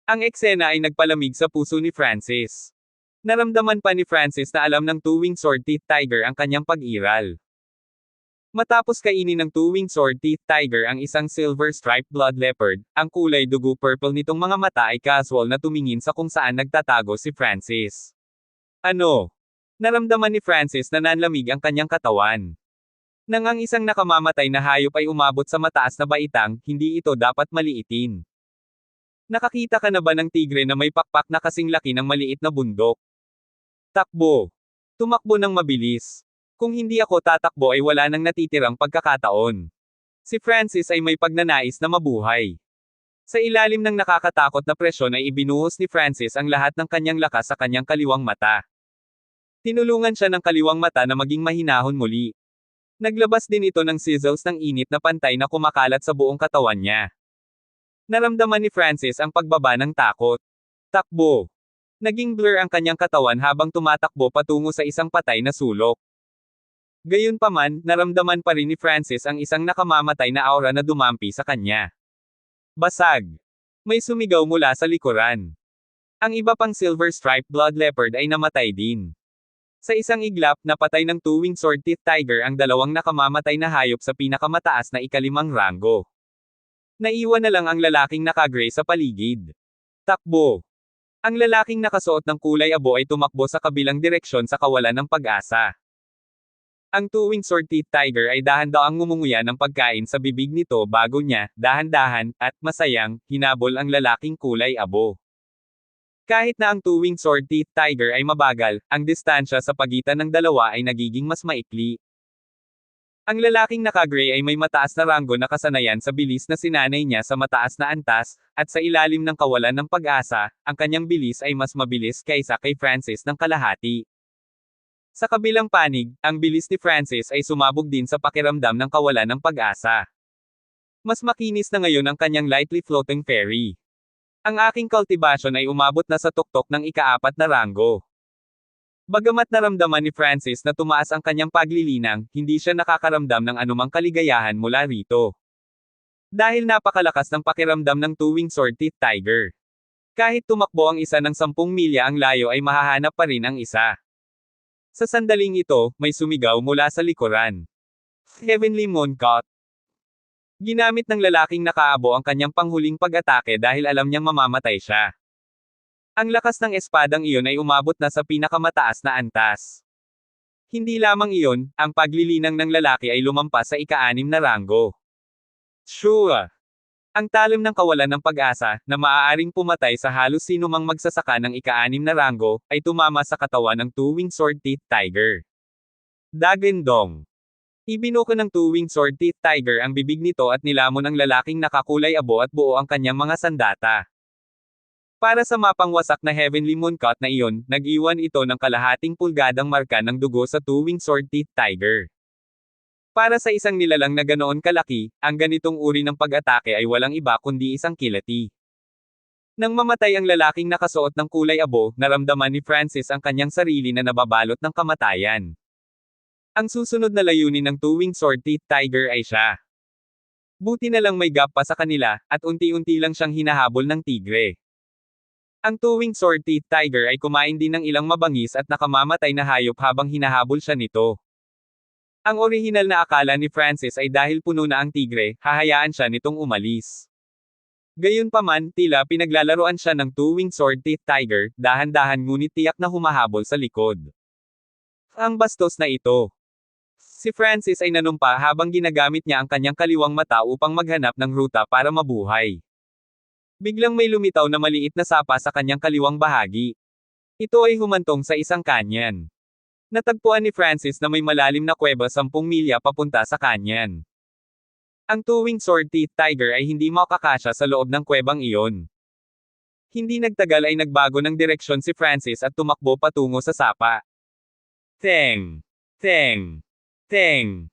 Ang eksena ay nagpalamig sa puso ni Francis. Naramdaman pa ni Francis na alam ng two-winged sword-teeth tiger ang kanyang pag-iral. Matapos kainin ng two-winged sword-teeth tiger ang isang silver-striped blood leopard, ang kulay dugo purple nitong mga mata ay casual na tumingin sa kung saan nagtatago si Francis. Ano? Naramdaman ni Francis na nanlamig ang kanyang katawan. Nang ang isang nakamamatay na hayop ay umabot sa mataas na baitang, hindi ito dapat maliitin. Nakakita ka na ba ng tigre na may pakpak na kasing laki ng maliit na bundok? Takbo. Tumakbo ng mabilis. Kung hindi ako tatakbo ay wala nang natitirang pagkakataon. Si Francis ay may pagnanais na mabuhay. Sa ilalim ng nakakatakot na presyon ay ibinuhos ni Francis ang lahat ng kanyang lakas sa kanyang kaliwang mata. Tinulungan siya ng kaliwang mata na maging mahinahon muli. Naglabas din ito ng sizzles ng init na pantay na kumakalat sa buong katawan niya. Naramdaman ni Francis ang pagbaba ng takot. Takbo. Naging blur ang kanyang katawan habang tumatakbo patungo sa isang patay na sulok. Gayunpaman, naramdaman pa rin ni Francis ang isang nakamamatay na aura na dumampi sa kanya. Basag. May sumigaw mula sa likuran. Ang iba pang silver-striped blood leopard ay namatay din. Sa isang iglap, napatay ng two-winged sword-teeth tiger ang dalawang nakamamatay na hayop sa pinakamataas na ikalimang ranggo. Naiwan na lang ang lalaking naka-gray sa paligid. Takbo. Ang lalaking nakasuot ng kulay abo ay tumakbo sa kabilang direksyon sa kawalan ng pag-asa. Ang two-winged sword-teeth tiger ay dahan-daang ngumunguya ng pagkain sa bibig nito bago niya, dahan-dahan, at masayang, hinabol ang lalaking kulay abo. Kahit na ang two-winged sword-teeth tiger ay mabagal, ang distansya sa pagitan ng dalawa ay nagiging mas maikli. Ang lalaking naka-gray ay may mataas na ranggo na kasanayan sa bilis na sinanay niya sa mataas na antas, at sa ilalim ng kawalan ng pag-asa, ang kanyang bilis ay mas mabilis kaysa kay Francis ng kalahati. Sa kabilang panig, ang bilis ni Francis ay sumabog din sa pakiramdam ng kawalan ng pag-asa. Mas makinis na ngayon ang kanyang lightly floating fairy. Ang aking cultivation ay umabot na sa tuktok ng ika-4 na ranggo. Bagamat naramdaman ni Francis na tumaas ang kanyang paglilinang, hindi siya nakakaramdam ng anumang kaligayahan mula rito. Dahil napakalakas ng pakiramdam ng two-winged sword-teeth tiger. Kahit tumakbo ang isa ng 10 milya ang layo ay mahahanap pa rin ang isa. Sa sandaling ito, may sumigaw mula sa likuran. Heavenly Mooncut. Ginamit ng lalaking nakaabo ang kanyang panghuling pag-atake dahil alam niyang mamamatay siya. Ang lakas ng espadang iyon ay umabot na sa pinakamataas na antas. Hindi lamang iyon, ang paglilinang ng lalaki ay lumampas sa ika-6 na ranggo. Sure! Ang talim ng kawalan ng pag-asa, na maaaring pumatay sa halos sinumang magsasaka ng ika-6 na ranggo, ay tumama sa katawan ng two-winged sword-teeth tiger. Dagandong. Ibinuko ng two-winged sword-teeth tiger ang bibig nito at nilamon ang lalaking nakakulay abo at buo ang kanyang mga sandata. Para sa mapangwasak na Heavenly Mooncut na iyon, nag-iwan ito ng kalahating pulgadang marka ng dugo sa two-winged sword-teeth tiger. Para sa isang nilalang na ganoon kalaki, ang ganitong uri ng pag-atake ay walang iba kundi isang kilati. Nang mamatay ang lalaking nakasuot ng kulay abo, naramdaman ni Francis ang kanyang sarili na nababalot ng kamatayan. Ang susunod na layunin ng two-winged sword-teeth tiger ay siya. Buti na lang may gap pa sa kanila, at unti-unti lang siyang hinahabol ng tigre. Ang two-winged sword-teeth tiger ay kumain din ng ilang mabangis at nakamamatay na hayop habang hinahabol siya nito. Ang orihinal na akala ni Francis ay dahil puno na ang tigre, hahayaan siya nitong umalis. Gayunpaman, tila pinaglalaroan siya ng two-winged sword-teeth tiger, dahan-dahan ngunit tiyak na humahabol sa likod. Ang bastos na ito. Si Francis ay nanumpa habang ginagamit niya ang kanyang kaliwang mata upang maghanap ng ruta para mabuhay. Biglang may lumitaw na maliit na sapa sa kanyang kaliwang bahagi. Ito ay humantong sa isang kanyan. Natagpuan ni Francis na may malalim na kuweba 10 milya papunta sa kanyan. Ang two-winged sword-teeth tiger ay hindi makakasya sa loob ng kuwebang iyon. Hindi nagtagal ay nagbago ng direksyon si Francis at tumakbo patungo sa sapa. Teng! Teng! Teng!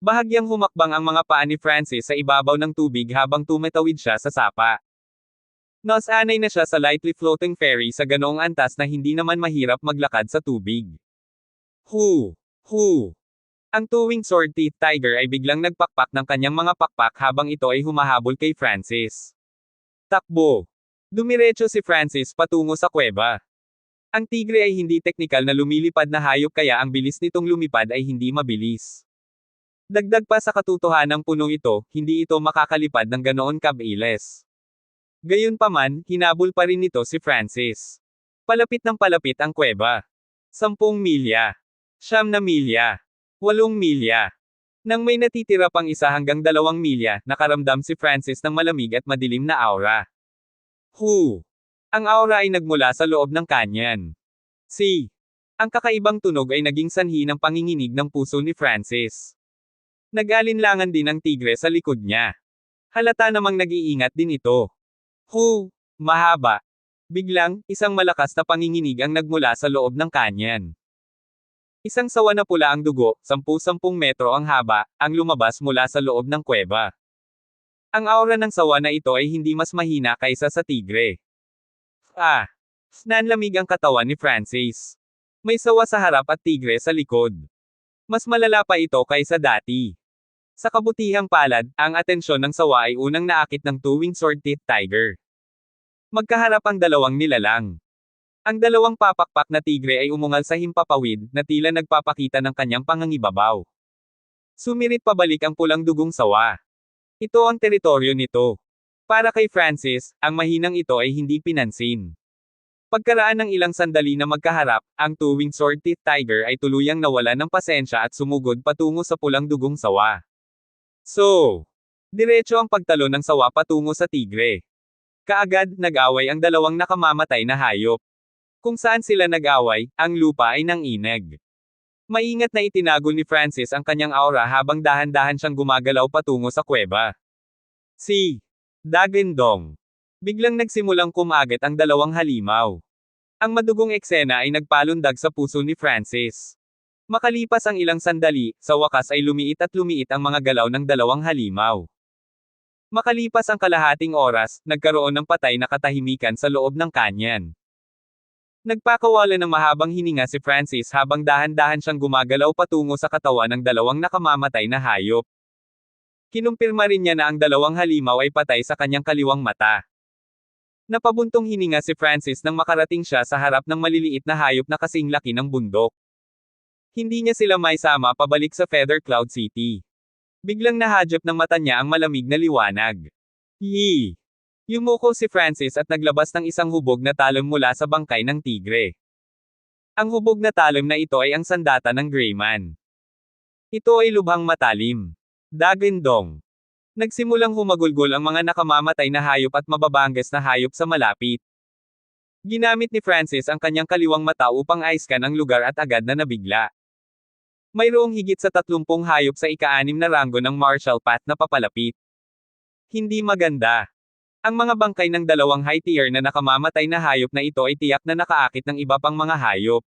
Bahagyang humakbang ang mga paa ni Francis sa ibabaw ng tubig habang tumatawid siya sa sapa. Nasanay na siya sa lightly floating ferry sa ganoong antas na hindi naman mahirap maglakad sa tubig. Hu! Hu! Ang two-winged sword-teeth tiger ay biglang nagpakpak ng kanyang mga pakpak habang ito ay humahabol kay Francis. Takbo! Dumiretso si Francis patungo sa kuweba. Ang tigre ay hindi teknikal na lumilipad na hayop kaya ang bilis nitong lumipad ay hindi mabilis. Dagdag pa sa katotohanang puno ito, hindi ito makakalipad ng ganoon kabilis. Gayunpaman, hinabol pa rin nito si Francis. Palapit ng palapit ang kuweba. 10 milya. 9 na milya. 8 milya. Nang may natitira pang 1 hanggang 2 milya, nakaramdam si Francis ng malamig at madilim na aura. Hu! Ang aura ay nagmula sa loob ng kanyan. Ang kakaibang tunog ay naging sanhi ng panginginig ng puso ni Francis. Nag-alinlangan din ang tigre sa likod niya. Halata namang nag-iingat din ito. Hu! Mahaba. Biglang, isang malakas na panginginig ang nagmula sa loob ng kanyan. Isang sawa na pula ang dugo, 10-10 metro ang haba, ang lumabas mula sa loob ng kuweba. Ang aura ng sawa na ito ay hindi mas mahina kaysa sa tigre. Nanlamig ang katawan ni Francis. May sawa sa harap at tigre sa likod. Mas malala pa ito kaysa dati. Sa kabutihang palad, ang atensyon ng sawa ay unang naakit ng two-winged sword-teeth tiger. Magkaharap ang dalawang nilalang. Ang dalawang papakpak na tigre ay umungal sa himpapawid, na tila nagpapakita ng kanyang pangangibabaw. Sumirit pabalik ang pulang dugong sawa. Ito ang teritoryo nito. Para kay Francis, ang mahinang ito ay hindi pinansin. Pagkaraan ng ilang sandali na magkaharap, ang two-winged sword-teeth tiger ay tuluyang nawala ng pasensya at sumugod patungo sa pulang dugong sawa. Diretso ang pagtalo ng sawa patungo sa tigre. Kaagad, nag-away ang dalawang nakamamatay na hayop. Kung saan sila nag-away, ang lupa ay nanginag. Maingat na itinago ni Francis ang kanyang aura habang dahan-dahan siyang gumagalaw patungo sa kuweba. Dagindong. Biglang nagsimulang kumagat ang dalawang halimaw. Ang madugong eksena ay nagpalundag sa puso ni Francis. Makalipas ang ilang sandali, sa wakas ay lumiit at lumiit ang mga galaw ng dalawang halimaw. Makalipas ang kalahating oras, nagkaroon ng patay na katahimikan sa loob ng kanyan. Nagpakawala ng mahabang hininga si Francis habang dahan-dahan siyang gumagalaw patungo sa katawan ng dalawang nakamamatay na hayop. Kinumpirma rin niya na ang dalawang halimaw ay patay sa kanyang kaliwang mata. Napabuntong hininga si Francis nang makarating siya sa harap ng maliliit na hayop na kasing laki ng bundok. Hindi niya sila maisama pabalik sa Feather Cloud City. Biglang nahadjap ng mata niya ang malamig na liwanag. Yumuko si Francis at naglabas ng isang hubog na talon mula sa bangkay ng tigre. Ang hubog na talon na ito ay ang sandata ng Greyman. Ito ay lubhang matalim. Dagindong. Nagsimulang humagulgol ang mga nakamamatay na hayop at mababanges na hayop sa malapit. Ginamit ni Francis ang kanyang kaliwang mata upang aiskan ang lugar at agad na nabigla. Mayroong higit sa 30 hayop sa ika-6 na ranggo ng Marshall Path na papalapit. Hindi maganda. Ang mga bangkay ng dalawang high-tier na nakamamatay na hayop na ito ay tiyak na nakaakit ng iba pang mga hayop.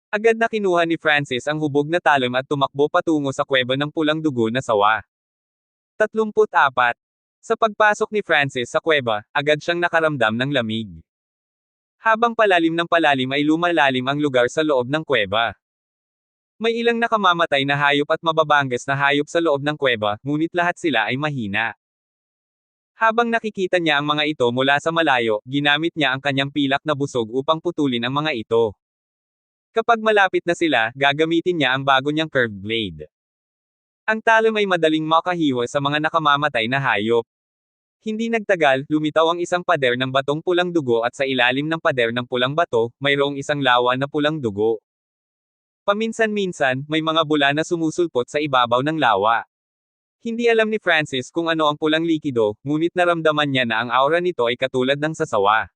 Agad na kinuha ni Francis ang hubog na talon at tumakbo patungo sa kuweba ng pulang dugo na sawa. 34. Sa pagpasok ni Francis sa kuweba, agad siyang nakaramdam ng lamig. Habang palalim ng palalim ay lumalalim ang lugar sa loob ng kuweba. May ilang nakamamatay na hayop at mababanges na hayop sa loob ng kuweba, ngunit lahat sila ay mahina. Habang nakikita niya ang mga ito mula sa malayo, ginamit niya ang kanyang pilak na busog upang putulin ang mga ito. Kapag malapit na sila, gagamitin niya ang bago niyang curved blade. Ang talon ay madaling makahiwa sa mga nakamamatay na hayop. Hindi nagtagal, lumitaw ang isang pader ng batong pulang dugo at sa ilalim ng pader ng pulang bato, mayroong isang lawa na pulang dugo. Paminsan-minsan, may mga bula na sumusulpot sa ibabaw ng lawa. Hindi alam ni Francis kung ano ang pulang likido, ngunit naramdaman niya na ang aura nito ay katulad ng sasawa.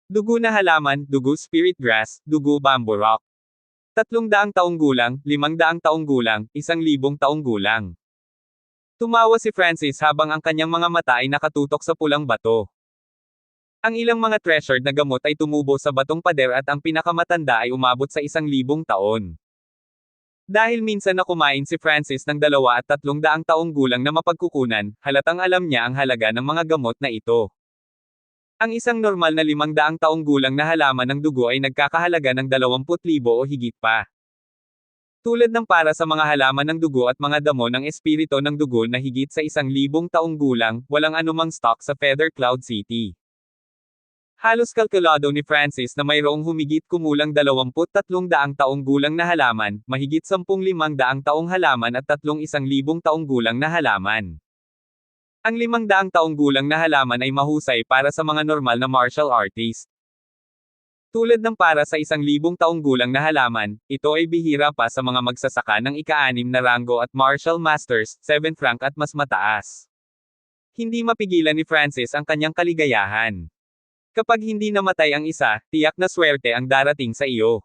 Dugo na halaman, dugo spirit grass, dugo bamboo rock. 300 taong gulang, 500 taong gulang, 1,000 taong gulang. Tumawa si Francis habang ang kanyang mga mata ay nakatutok sa pulang bato. Ang ilang mga treasured na gamot ay tumubo sa batong pader at ang pinakamatanda ay umabot sa 1,000 taon. Dahil minsan na kumain si Francis ng 2 at 300 taong gulang na mapagkukunan, halatang alam niya ang halaga ng mga gamot na ito. Ang isang normal na 500 taong gulang na halaman ng dugo ay nagkakahalaga ng 20,000 o higit pa. Tulad ng para sa mga halaman ng dugo at mga damo ng espiritu ng dugo na higit sa 1,000 taong gulang, walang anumang stock sa Feather Cloud City. Halos kalkulado ni Francis na mayroong humigit kumulang 23 taong gulang na halaman, mahigit 10,500 taong halaman at 1,000 taong gulang na halaman. Ang 500 taong gulang na halaman ay mahusay para sa mga normal na martial artist. Tulad ng para sa 1,000 taong gulang na halaman, ito ay bihira pa sa mga magsasaka ng ika-6 na ranggo at martial masters, 7th rank at mas mataas. Hindi mapigilan ni Francis ang kanyang kaligayahan. Kapag hindi namatay ang isa, tiyak na swerte ang darating sa iyo.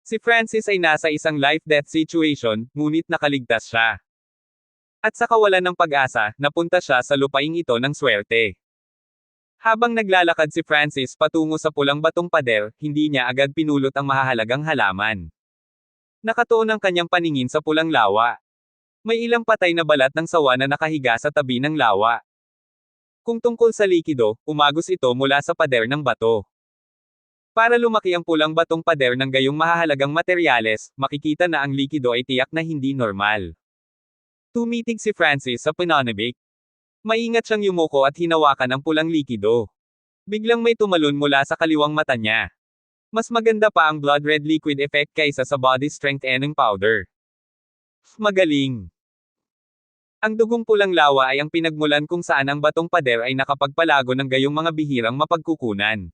Si Francis ay nasa isang life-death situation, ngunit nakaligtas siya. At sa kawalan ng pag-asa, napunta siya sa lupaing ito ng swerte. Habang naglalakad si Francis patungo sa pulang batong pader, hindi niya agad pinulot ang mahahalagang halaman. Nakatuon ang kanyang paningin sa pulang lawa. May ilang patay na balat ng sawa na nakahiga sa tabi ng lawa. Kung tungkol sa likido, umagos ito mula sa pader ng bato. Para lumaki ang pulang batong pader ng gayong mahahalagang materyales, makikita na ang likido ay tiyak na hindi normal. Tumitig si Francis sa pananabik. Maingat siyang yumuko at hinawakan ang pulang likido. Biglang may tumalon mula sa kaliwang mata niya. Mas maganda pa ang blood red liquid effect kaysa sa body strengthening powder. Magaling! Ang dugong pulang lawa ay ang pinagmulan kung saan ang batong pader ay nakapagpalago ng gayong mga bihirang mapagkukunan.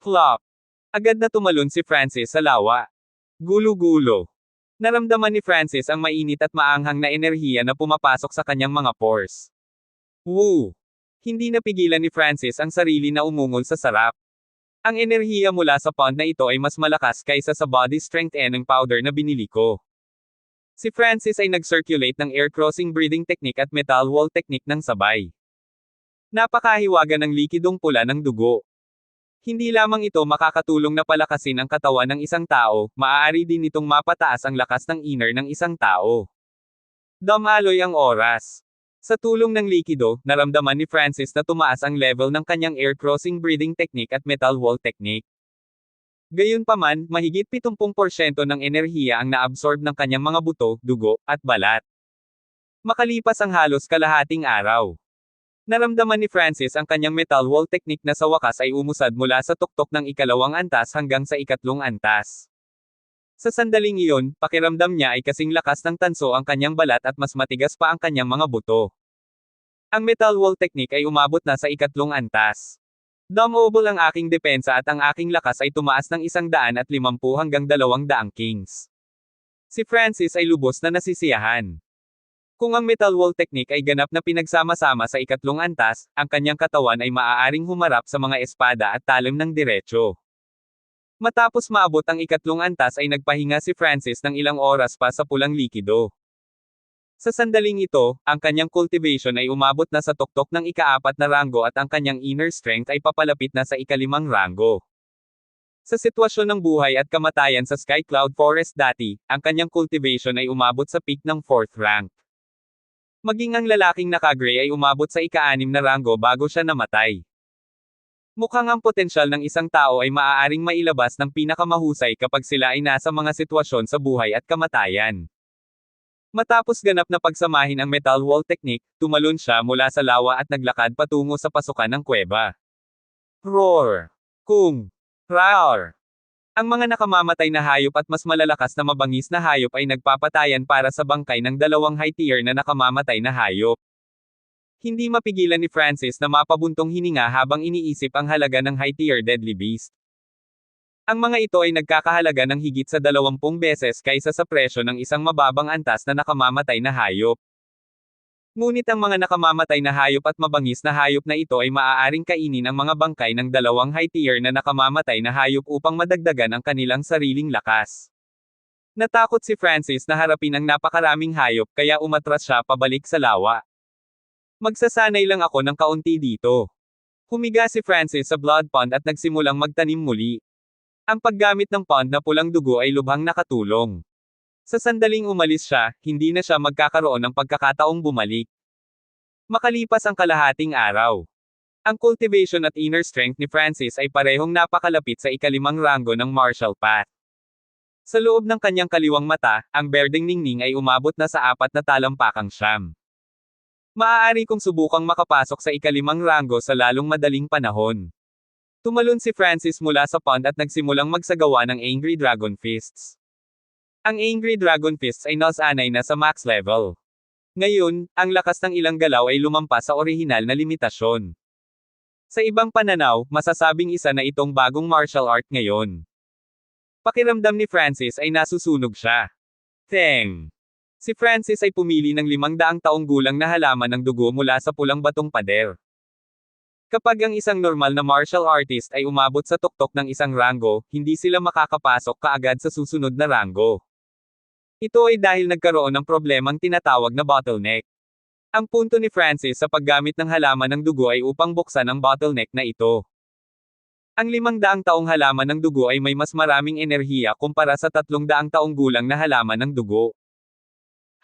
Plop! Agad na tumalon si Francis sa lawa. Gulo-gulo. Naramdaman ni Francis ang mainit at maanghang na enerhiya na pumapasok sa kanyang mga pores. Woo! Hindi napigilan ni Francis ang sarili na umungol sa sarap. Ang enerhiya mula sa pond na ito ay mas malakas kaysa sa body strengthening powder na binili ko. Si Francis ay nag-circulate ng air crossing breathing technique at metal wall technique ng sabay. Napakahiwaga ng likidong pula ng dugo. Hindi lamang ito makakatulong na palakasin ang katawan ng isang tao, maaari din itong mapataas ang lakas ng inner ng isang tao. Dumaloy ang oras. Sa tulong ng likido, naramdaman ni Francis na tumaas ang level ng kanyang air crossing breathing technique at metal wall technique. Gayunpaman, mahigit 70% ng enerhiya ang naabsorb ng kanyang mga buto, dugo, at balat. Makalipas ang halos kalahating araw. Naramdaman ni Francis ang kanyang metal wall technique na sa wakas ay umusad mula sa tuktok ng ikalawang antas hanggang sa ikatlong antas. Sa sandaling iyon, pakiramdam niya ay kasing lakas ng tanso ang kanyang balat at mas matigas pa ang kanyang mga buto. Ang metal wall technique ay umabot na sa ikatlong antas. Double ang aking depensa at ang aking lakas ay tumaas ng 150 hanggang 200 kings. Si Francis ay lubos na nasisiyahan. Kung ang metal wall technique ay ganap na pinagsama-sama sa ikatlong antas, ang kanyang katawan ay maaaring humarap sa mga espada at talim ng diretso. Matapos maabot ang ikatlong antas ay nagpahinga si Francis ng ilang oras pa sa pulang likido. Sa sandaling ito, ang kanyang cultivation ay umabot na sa tuktok ng ika-4 na ranggo at ang kanyang inner strength ay papalapit na sa ika-5 ranggo. Sa sitwasyon ng buhay at kamatayan sa Sky Cloud Forest dati, ang kanyang cultivation ay umabot sa peak ng 4th rank. Maging ang lalaking naka-gray ay umabot sa ika-6 na ranggo bago siya namatay. Mukhang ang potensyal ng isang tao ay maaaring mailabas ng pinakamahusay kapag sila ay nasa mga sitwasyon sa buhay at kamatayan. Matapos ganap na pagsamahin ang metal wall technique, tumalon siya mula sa lawa at naglakad patungo sa pasukan ng kuweba. Roar! Kung! Rawr! Ang mga nakamamatay na hayop at mas malalakas na mabangis na hayop ay nagpapatayan para sa bangkay ng dalawang high tier na nakamamatay na hayop. Hindi mapigilan ni Francis na mapabuntong hininga habang iniisip ang halaga ng high-tier deadly beast. Ang mga ito ay nagkakahalaga ng higit sa 20 beses kaysa sa presyo ng isang mababang antas na nakamamatay na hayop. Ngunit ang mga nakamamatay na hayop at mabangis na hayop na ito ay maaaring kainin ang mga bangkay ng dalawang high-tier na nakamamatay na hayop upang madagdagan ang kanilang sariling lakas. Natakot si Francis na harapin ang napakaraming hayop kaya umatras siya pabalik sa lawa. Magsasanay lang ako ng kaunti dito. Humiga si Francis sa blood pond at nagsimulang magtanim muli. Ang paggamit ng pond na pulang dugo ay lubhang nakatulong. Sa sandaling umalis siya, hindi na siya magkakaroon ng pagkakataong bumalik. Makalipas ang kalahating araw. Ang cultivation at inner strength ni Francis ay parehong napakalapit sa ikalimang ranggo ng martial path. Sa loob ng kanyang kaliwang mata, ang berdeng ningning ay umabot na sa 4 na talampakang siyam. Maaari kong subukang makapasok sa ikalimang ranggo sa lalong madaling panahon. Tumalon si Francis mula sa pond at nagsimulang magsagawa ng Angry Dragon Fists. Ang Angry Dragon Fists ay nasanay na sa max level. Ngayon, ang lakas ng ilang galaw ay lumampas sa orihinal na limitasyon. Sa ibang pananaw, masasabing isa na itong bagong martial art ngayon. Pakiramdam ni Francis ay nasusunog siya. Teng! Si Francis ay pumili ng 500 taong gulang na halaman ng dugo mula sa pulang batong pader. Kapag ang isang normal na martial artist ay umabot sa tuktok ng isang ranggo, hindi sila makakapasok kaagad sa susunod na ranggo. Ito ay dahil nagkaroon ng problemang tinatawag na bottleneck. Ang punto ni Francis sa paggamit ng halaman ng dugo ay upang buksan ang bottleneck na ito. Ang 500 taong halaman ng dugo ay may mas maraming enerhiya kumpara sa 300 taong gulang na halaman ng dugo.